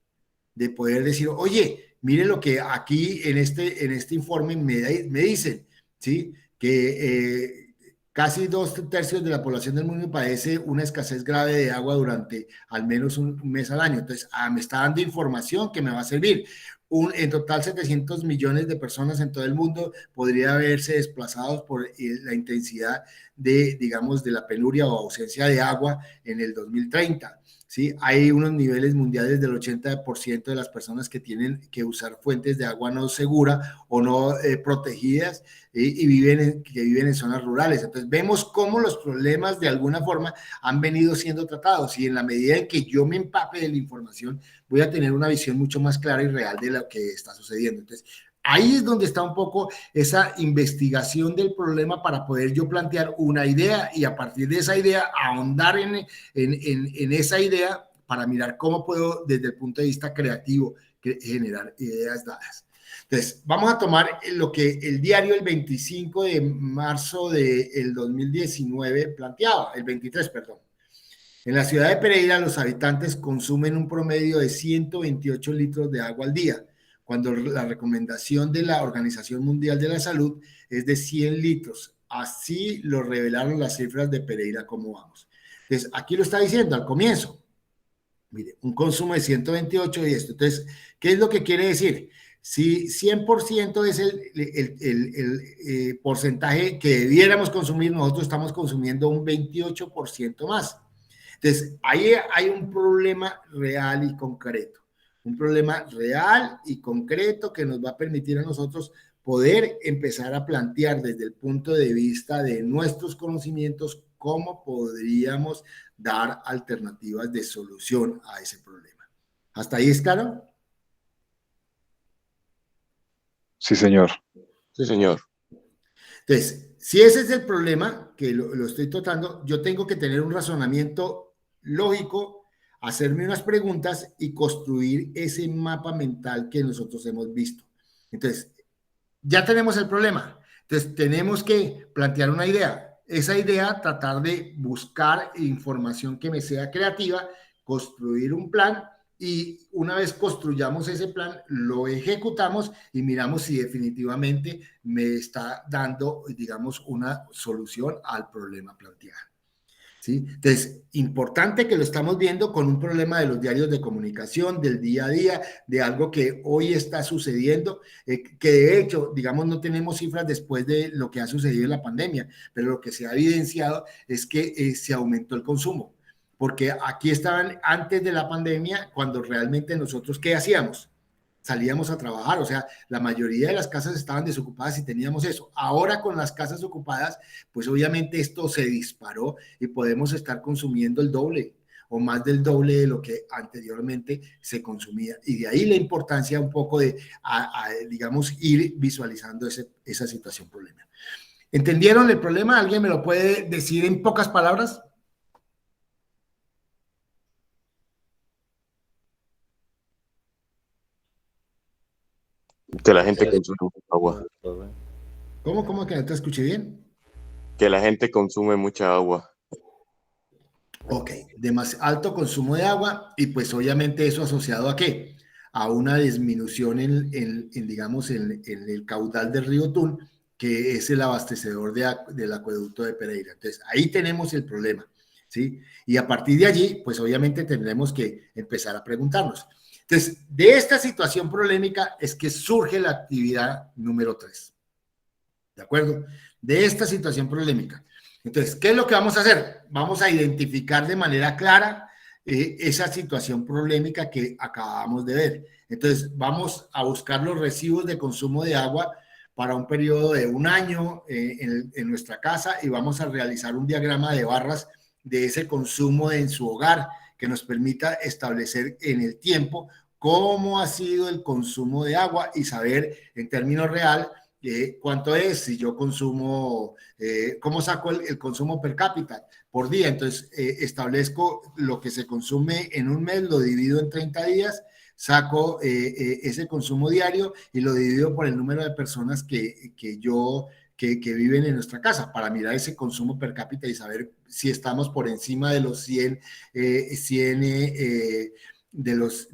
Speaker 1: de poder decir, oye, mire lo que aquí en este informe me dicen, ¿sí? Que casi 2/3 de la población del mundo padece una escasez grave de agua durante al menos un mes al año. Entonces, me está dando información que me va a servir. En total, 700 millones de personas en todo el mundo podría verse desplazados por la intensidad digamos, de la penuria o ausencia de agua en el 2030. ¿Sí? Hay unos niveles mundiales del 80% de las personas que tienen que usar fuentes de agua no segura o no protegidas que viven en zonas rurales. Entonces, vemos cómo los problemas de alguna forma han venido siendo tratados y en la medida en que yo me empape de la información, voy a tener una visión mucho más clara y real de lo que está sucediendo. Entonces, ahí es donde está un poco esa investigación del problema para poder yo plantear una idea y a partir de esa idea ahondar en esa idea para mirar cómo puedo desde el punto de vista creativo generar ideas dadas. Entonces, vamos a tomar lo que el diario el 25 de marzo del 2019 planteaba, el 23, perdón. En la ciudad de Pereira, los habitantes consumen un promedio de 128 litros de agua al día, cuando la recomendación de la Organización Mundial de la Salud es de 100 litros. Así lo revelaron las cifras de Pereira, cómo vamos. Entonces, aquí lo está diciendo al comienzo. Mire, un consumo de 128 y esto. Entonces, ¿qué es lo que quiere decir? Si 100% es el porcentaje que debiéramos consumir, nosotros estamos consumiendo un 28% más. Entonces, ahí hay un problema real y concreto, un problema real y concreto que nos va a permitir a nosotros poder empezar a plantear desde el punto de vista de nuestros conocimientos cómo podríamos dar alternativas de solución a ese problema. ¿Hasta ahí es claro?
Speaker 5: Sí, señor.
Speaker 6: Sí, señor.
Speaker 1: Entonces, si ese es el problema, que lo estoy tratando, yo tengo que tener un razonamiento lógico, hacerme unas preguntas y construir ese mapa mental que nosotros hemos visto. Entonces, ya tenemos el problema. Entonces, tenemos que plantear una idea. Esa idea, tratar de buscar información que me sea creativa, construir un plan y una vez construyamos ese plan, lo ejecutamos y miramos si definitivamente me está dando, digamos, una solución al problema planteado. ¿Sí? Entonces, importante que lo estamos viendo con un problema de los diarios de comunicación, del día a día, de algo que hoy está sucediendo, que de hecho, digamos, no tenemos cifras después de lo que ha sucedido en la pandemia, pero lo que se ha evidenciado es que se aumentó el consumo, porque aquí estaban antes de la pandemia, cuando realmente nosotros, ¿qué hacíamos? Salíamos a trabajar, o sea, la mayoría de las casas estaban desocupadas y teníamos eso. Ahora con las casas ocupadas, pues obviamente esto se disparó y podemos estar consumiendo el doble o más del doble de lo que anteriormente se consumía. Y de ahí la importancia un poco de, digamos, ir visualizando esa situación problema. ¿Entendieron el problema? ¿Alguien me lo puede decir en pocas palabras?
Speaker 6: Que la gente consume mucha agua.
Speaker 1: ¿Cómo que no te escuché bien?
Speaker 6: Que la gente consume mucha agua.
Speaker 1: Ok, de más alto consumo de agua y pues obviamente eso asociado ¿a qué? A una disminución digamos, en el caudal del río Tun, que es el abastecedor del acueducto de Pereira. Entonces, ahí tenemos el problema, ¿sí? Y a partir de allí, pues obviamente tendremos que empezar a preguntarnos. Entonces, de esta situación problemática es que surge la actividad número 3, ¿de acuerdo? De esta situación problemática. Entonces, ¿qué es lo que vamos a hacer? Vamos a identificar de manera clara esa situación problemática que acabamos de ver. Entonces, vamos a buscar los recibos de consumo de agua para un periodo de un año en nuestra casa y vamos a realizar un diagrama de barras de ese consumo en su hogar que nos permita establecer en el tiempo cómo ha sido el consumo de agua y saber en términos reales cuánto es, si yo consumo, cómo saco el consumo per cápita por día. Entonces, establezco lo que se consume en un mes, lo divido en 30 días, saco ese consumo diario y lo divido por el número de personas que viven en nuestra casa para mirar ese consumo per cápita y saber si estamos por encima de los 100 de los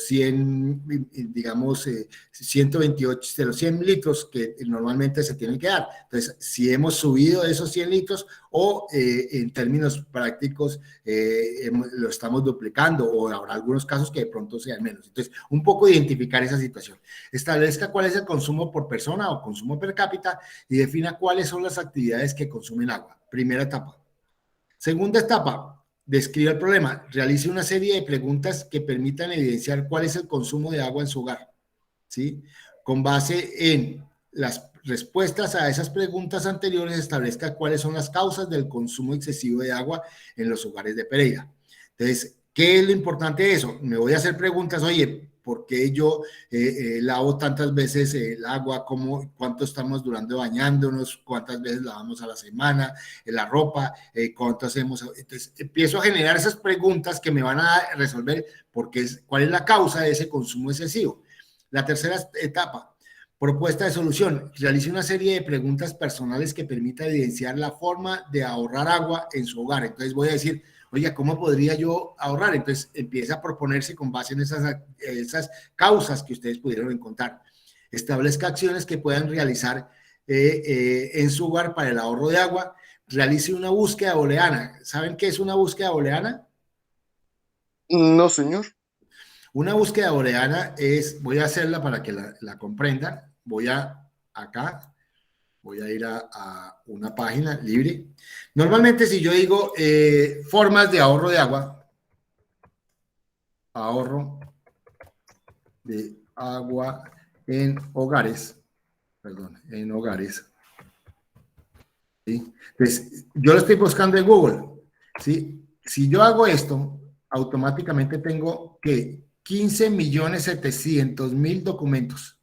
Speaker 1: 100, digamos, 128, de los 100 litros que normalmente se tienen que dar. Entonces, si hemos subido esos 100 litros o en términos prácticos lo estamos duplicando o habrá algunos casos que de pronto sean menos. Entonces, un poco identificar esa situación. Establezca cuál es el consumo por persona o consumo per cápita y defina cuáles son las actividades que consumen agua. Primera etapa. Segunda etapa. Describe el problema. Realice una serie de preguntas que permitan evidenciar cuál es el consumo de agua en su hogar, ¿sí? Con base en las respuestas a esas preguntas anteriores, establezca cuáles son las causas del consumo excesivo de agua en los hogares de Pereira. Entonces, ¿qué es lo importante de eso? Me voy a hacer preguntas, oye, ¿por qué yo lavo tantas veces el agua? ¿Cuánto estamos durando bañándonos? ¿Cuántas veces lavamos a la semana? La ropa, ¿cuánto hacemos? Entonces, empiezo a generar esas preguntas que me van a resolver cuál es la causa de ese consumo excesivo. La tercera etapa, propuesta de solución. Realice una serie de preguntas personales que permita evidenciar la forma de ahorrar agua en su hogar. Entonces, voy a decir, oiga, ¿cómo podría yo ahorrar? Entonces empieza a proponerse con base en esas causas que ustedes pudieron encontrar. Establezca acciones que puedan realizar en su hogar para el ahorro de agua. Realice una búsqueda booleana. ¿Saben qué es una búsqueda booleana?
Speaker 6: No, señor.
Speaker 1: Una búsqueda booleana es, voy a hacerla para que la comprendan. Voy a ir a una página libre. Normalmente si yo digo formas de ahorro de agua en hogares, ¿sí? Entonces, yo lo estoy buscando en Google, ¿sí? Si yo hago esto, automáticamente tengo que 15.700.000 documentos,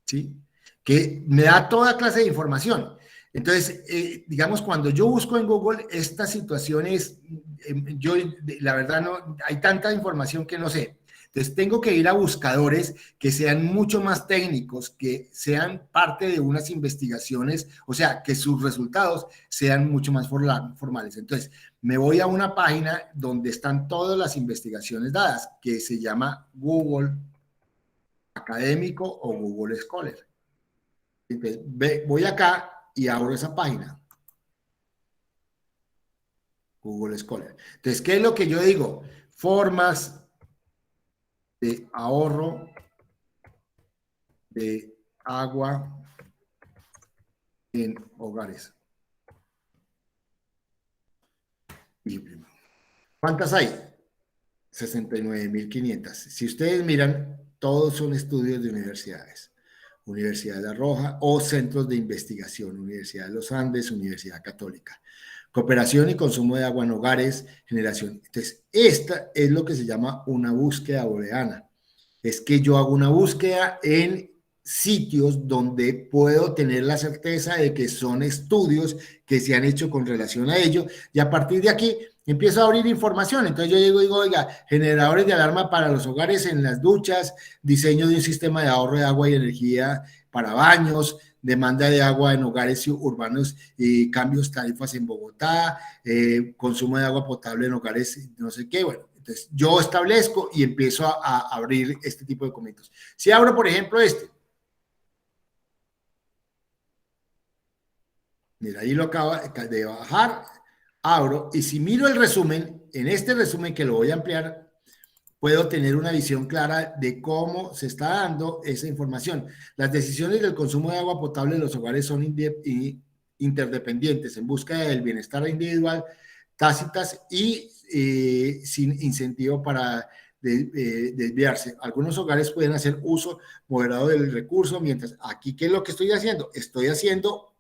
Speaker 1: ¿sí? Que me da toda clase de información. Entonces, digamos, cuando yo busco en Google, esta situación es, la verdad, no, hay tanta información que no sé. Entonces, tengo que ir a buscadores que sean mucho más técnicos, que sean parte de unas investigaciones, o sea, que sus resultados sean mucho más formales. Entonces, me voy a una página donde están todas las investigaciones dadas, que se llama Google Académico o Google Scholar. Entonces, voy acá y abro esa página. Google Scholar. Entonces, ¿qué es lo que yo digo? Formas de ahorro de agua en hogares. ¿Cuántas hay? 69.500. Si ustedes miran, todos son estudios de universidades. Universidad de La Roja o centros de investigación, Universidad de los Andes, Universidad Católica. Cooperación y consumo de agua en hogares, generación. Entonces, esta es lo que se llama una búsqueda booleana. Es que yo hago una búsqueda en sitios donde puedo tener la certeza de que son estudios que se han hecho con relación a ello, y a partir de aquí empiezo a abrir información. Entonces yo digo, oiga, generadores de alarma para los hogares en las duchas, diseño de un sistema de ahorro de agua y energía para baños, demanda de agua en hogares urbanos y cambios tarifas en Bogotá, consumo de agua potable en hogares, no sé qué. Bueno, entonces yo establezco y empiezo a abrir este tipo de documentos. Si abro, por ejemplo, mira, ahí lo acaba de bajar, abro, y si miro el resumen, en este resumen que lo voy a ampliar, puedo tener una visión clara de cómo se está dando esa información. Las decisiones del consumo de agua potable en los hogares son interdependientes, en busca del bienestar individual, tácitas y sin incentivo para desviarse. Algunos hogares pueden hacer uso moderado del recurso, mientras aquí, ¿qué es lo que estoy haciendo? Estoy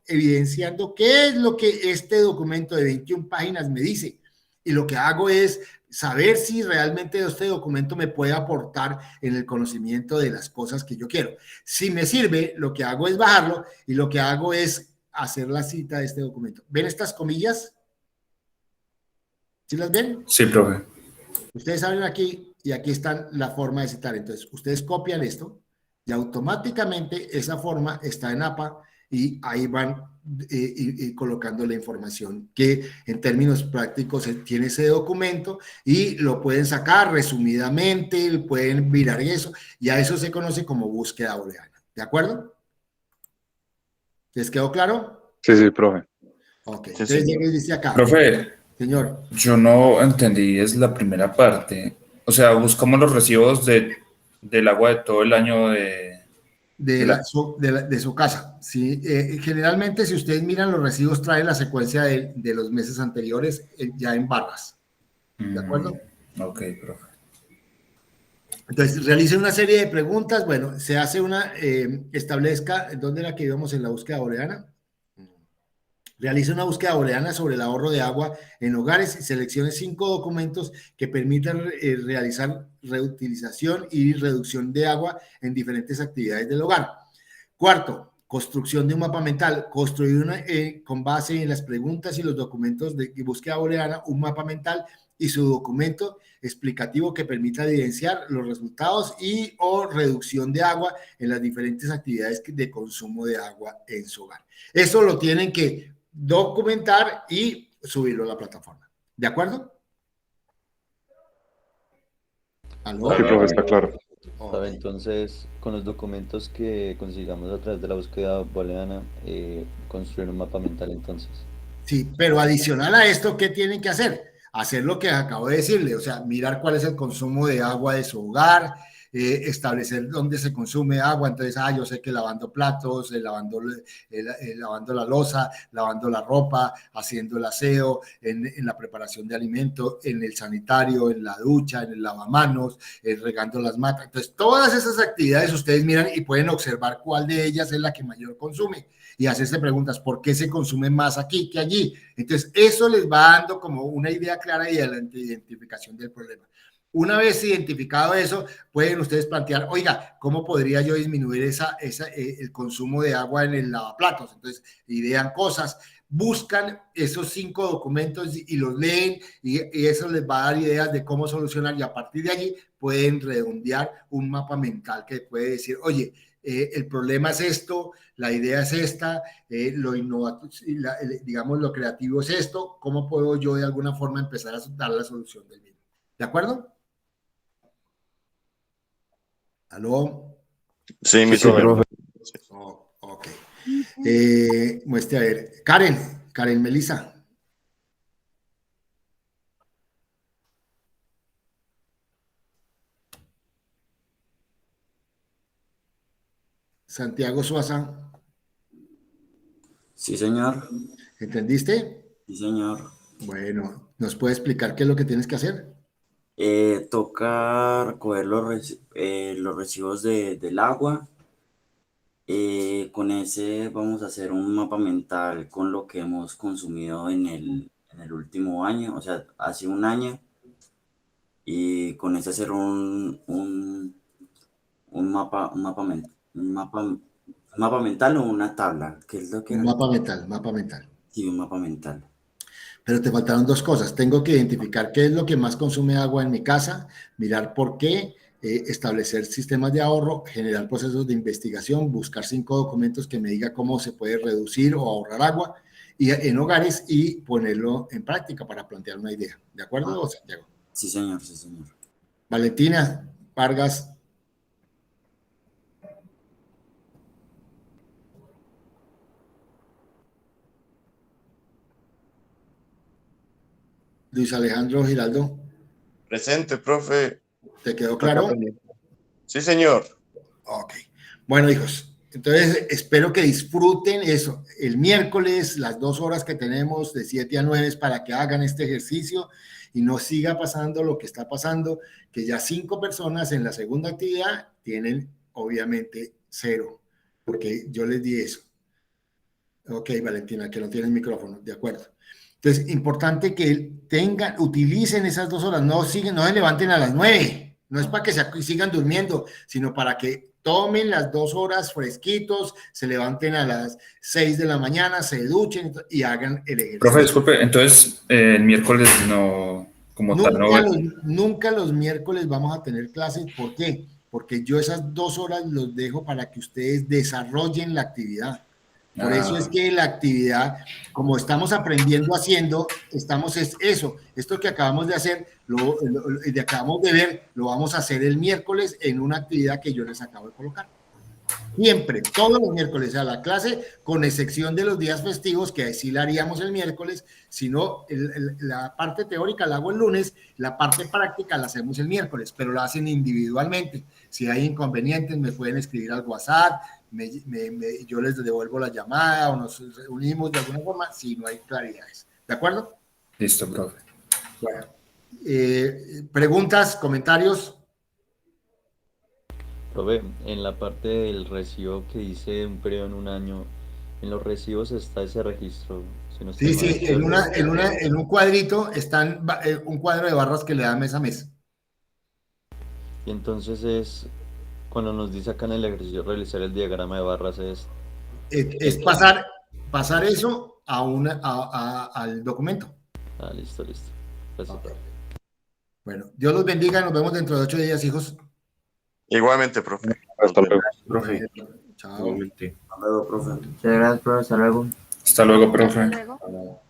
Speaker 1: evidenciando qué es lo que este documento de 21 páginas me dice. Y lo que hago es saber si realmente este documento me puede aportar en el conocimiento de las cosas que yo quiero. Si me sirve, lo que hago es bajarlo y lo que hago es hacer la cita de este documento. ¿Ven estas comillas? ¿Sí las ven?
Speaker 2: Sí, profe.
Speaker 1: Ustedes abren aquí y aquí está la forma de citar. Entonces, ustedes copian esto y automáticamente esa forma está en APA y ahí van colocando la información que en términos prácticos tiene ese documento y lo pueden sacar resumidamente, pueden mirar eso y a eso se conoce como búsqueda booleana. ¿De acuerdo? ¿Les quedó claro?
Speaker 5: Sí, sí, profe.
Speaker 1: Ok,
Speaker 6: Sí,
Speaker 1: entonces
Speaker 6: señor.
Speaker 1: dice acá.
Speaker 2: Profe,
Speaker 1: Señor.
Speaker 2: yo no entendí, es la primera parte. O sea, buscamos los recibos del agua de todo el año
Speaker 1: de su casa. ¿Sí? Generalmente, si ustedes miran los recibos, trae la secuencia de los meses anteriores ya en barras. ¿De acuerdo?
Speaker 2: Ok, profe.
Speaker 1: Entonces, realice una serie de preguntas. Bueno, se hace establezca, ¿dónde era que íbamos en la búsqueda booleana? Realice una búsqueda booleana sobre el ahorro de agua en hogares y seleccione 5 documentos que permitan realizar reutilización y reducción de agua en diferentes actividades del hogar. Cuarto, construcción de un mapa mental. Construir con base en las preguntas y los documentos de búsqueda booleana un mapa mental y su documento explicativo que permita evidenciar los resultados y o reducción de agua en las diferentes actividades de consumo de agua en su hogar. Eso lo tienen que documentar y subirlo a la plataforma. ¿De acuerdo? ¿Aló?
Speaker 5: Sí, profe, está claro.
Speaker 7: Sabe, entonces, con los documentos que consigamos a través de la búsqueda booleana, construir un mapa mental entonces.
Speaker 1: Sí, pero adicional a esto, ¿qué tienen que hacer? Hacer lo que acabo de decirle, o sea, mirar cuál es el consumo de agua de su hogar, establecer dónde se consume agua. Entonces, yo sé que lavando platos, lavando la loza, lavando la ropa, haciendo el aseo, en la preparación de alimentos, en el sanitario, en la ducha, en el lavamanos, regando las matas. Entonces, todas esas actividades ustedes miran y pueden observar cuál de ellas es la que mayor consume y hacerse preguntas, ¿por qué se consume más aquí que allí? Entonces, eso les va dando como una idea clara y de la identificación del problema. Una vez identificado eso, pueden ustedes plantear, oiga, ¿cómo podría yo disminuir el consumo de agua en el lavaplatos? Entonces, idean cosas, buscan esos 5 documentos y los leen y eso les va a dar ideas de cómo solucionar y a partir de allí pueden redondear un mapa mental que puede decir, oye, el problema es esto, la idea es esta, lo innovativo, digamos, lo creativo es esto, ¿cómo puedo yo de alguna forma empezar a dar la solución del mismo? ¿De acuerdo? ¿Aló?
Speaker 6: Sí, mi
Speaker 5: Sí, profe.
Speaker 1: Ok. Muestre a ver. Karen Melissa. Santiago Suaza.
Speaker 8: Sí, señor.
Speaker 1: ¿Entendiste?
Speaker 8: Sí, señor.
Speaker 1: Bueno, ¿nos puede explicar qué es lo que tienes que hacer?
Speaker 8: Toca recoger los residuos del agua. Con ese vamos a hacer un mapa mental con lo que hemos consumido en el último año, o sea, hace un año. Y con ese hacer un mapa mental o una tabla. ¿Qué es lo que
Speaker 1: Un
Speaker 8: era?
Speaker 1: mapa mental.
Speaker 8: Sí, un mapa mental.
Speaker 1: Pero te faltaron 2 cosas. Tengo que identificar qué es lo que más consume agua en mi casa, mirar por qué, establecer sistemas de ahorro, generar procesos de investigación, buscar 5 documentos que me diga cómo se puede reducir o ahorrar agua y en hogares y ponerlo en práctica para plantear una idea. ¿De acuerdo, Santiago?
Speaker 8: Sí, señor, sí, señor.
Speaker 1: Valentina Vargas. Luis Alejandro Giraldo,
Speaker 6: Presente, profe.
Speaker 1: ¿te quedó claro?
Speaker 6: Sí, señor.
Speaker 1: Ok. Bueno, hijos, entonces espero que disfruten eso. El miércoles, las 2 horas que tenemos de 7 a 9 es para que hagan este ejercicio y no siga pasando lo que está pasando, que ya 5 personas en la segunda actividad tienen obviamente 0, porque yo les di eso. Ok, Valentina, que no tiene el micrófono, de acuerdo. Entonces, importante que utilicen esas 2 horas, no se levanten a las 9, no es para que sigan durmiendo, sino para que tomen las 2 horas fresquitos, se levanten a las 6 de la mañana, se duchen y hagan el ejercicio.
Speaker 2: Profe, disculpe, entonces el miércoles no, como tal, no.
Speaker 1: Nunca los miércoles vamos a tener clases, ¿por qué? Porque yo esas 2 horas los dejo para que ustedes desarrollen la actividad. Por eso es que la actividad, como estamos aprendiendo haciendo, esto que acabamos de hacer, acabamos de ver, lo vamos a hacer el miércoles en una actividad que yo les acabo de colocar. Siempre, todos los miércoles a la clase, con excepción de los días festivos, que así la haríamos el miércoles, sino la parte teórica la hago el lunes, la parte práctica la hacemos el miércoles, pero la hacen individualmente. Si hay inconvenientes, me pueden escribir al WhatsApp, yo les devuelvo la llamada o nos reunimos de alguna forma si no hay claridades. ¿De acuerdo?
Speaker 2: Listo, profe.
Speaker 1: Bueno, preguntas, comentarios.
Speaker 7: Profe, en la parte del recibo que dice un periodo en un año, en los recibos está ese registro. Si no estoy
Speaker 1: Sí,
Speaker 7: mal,
Speaker 1: en un cuadrito están un cuadro de barras que le da mes a mes.
Speaker 7: Y entonces cuando nos dice acá en el ejercicio realizar el diagrama de barras
Speaker 1: Es pasar eso al documento.
Speaker 7: Listo. Gracias, profe.
Speaker 1: Bueno, Dios los bendiga, nos vemos dentro de 8 días, hijos.
Speaker 6: Igualmente, profe.
Speaker 5: Hasta luego.
Speaker 2: Profe.
Speaker 1: Chao.
Speaker 8: Hasta luego, profe.
Speaker 9: Muchas gracias, profe. Hasta luego.
Speaker 2: Hasta luego, profe.
Speaker 10: Hasta luego.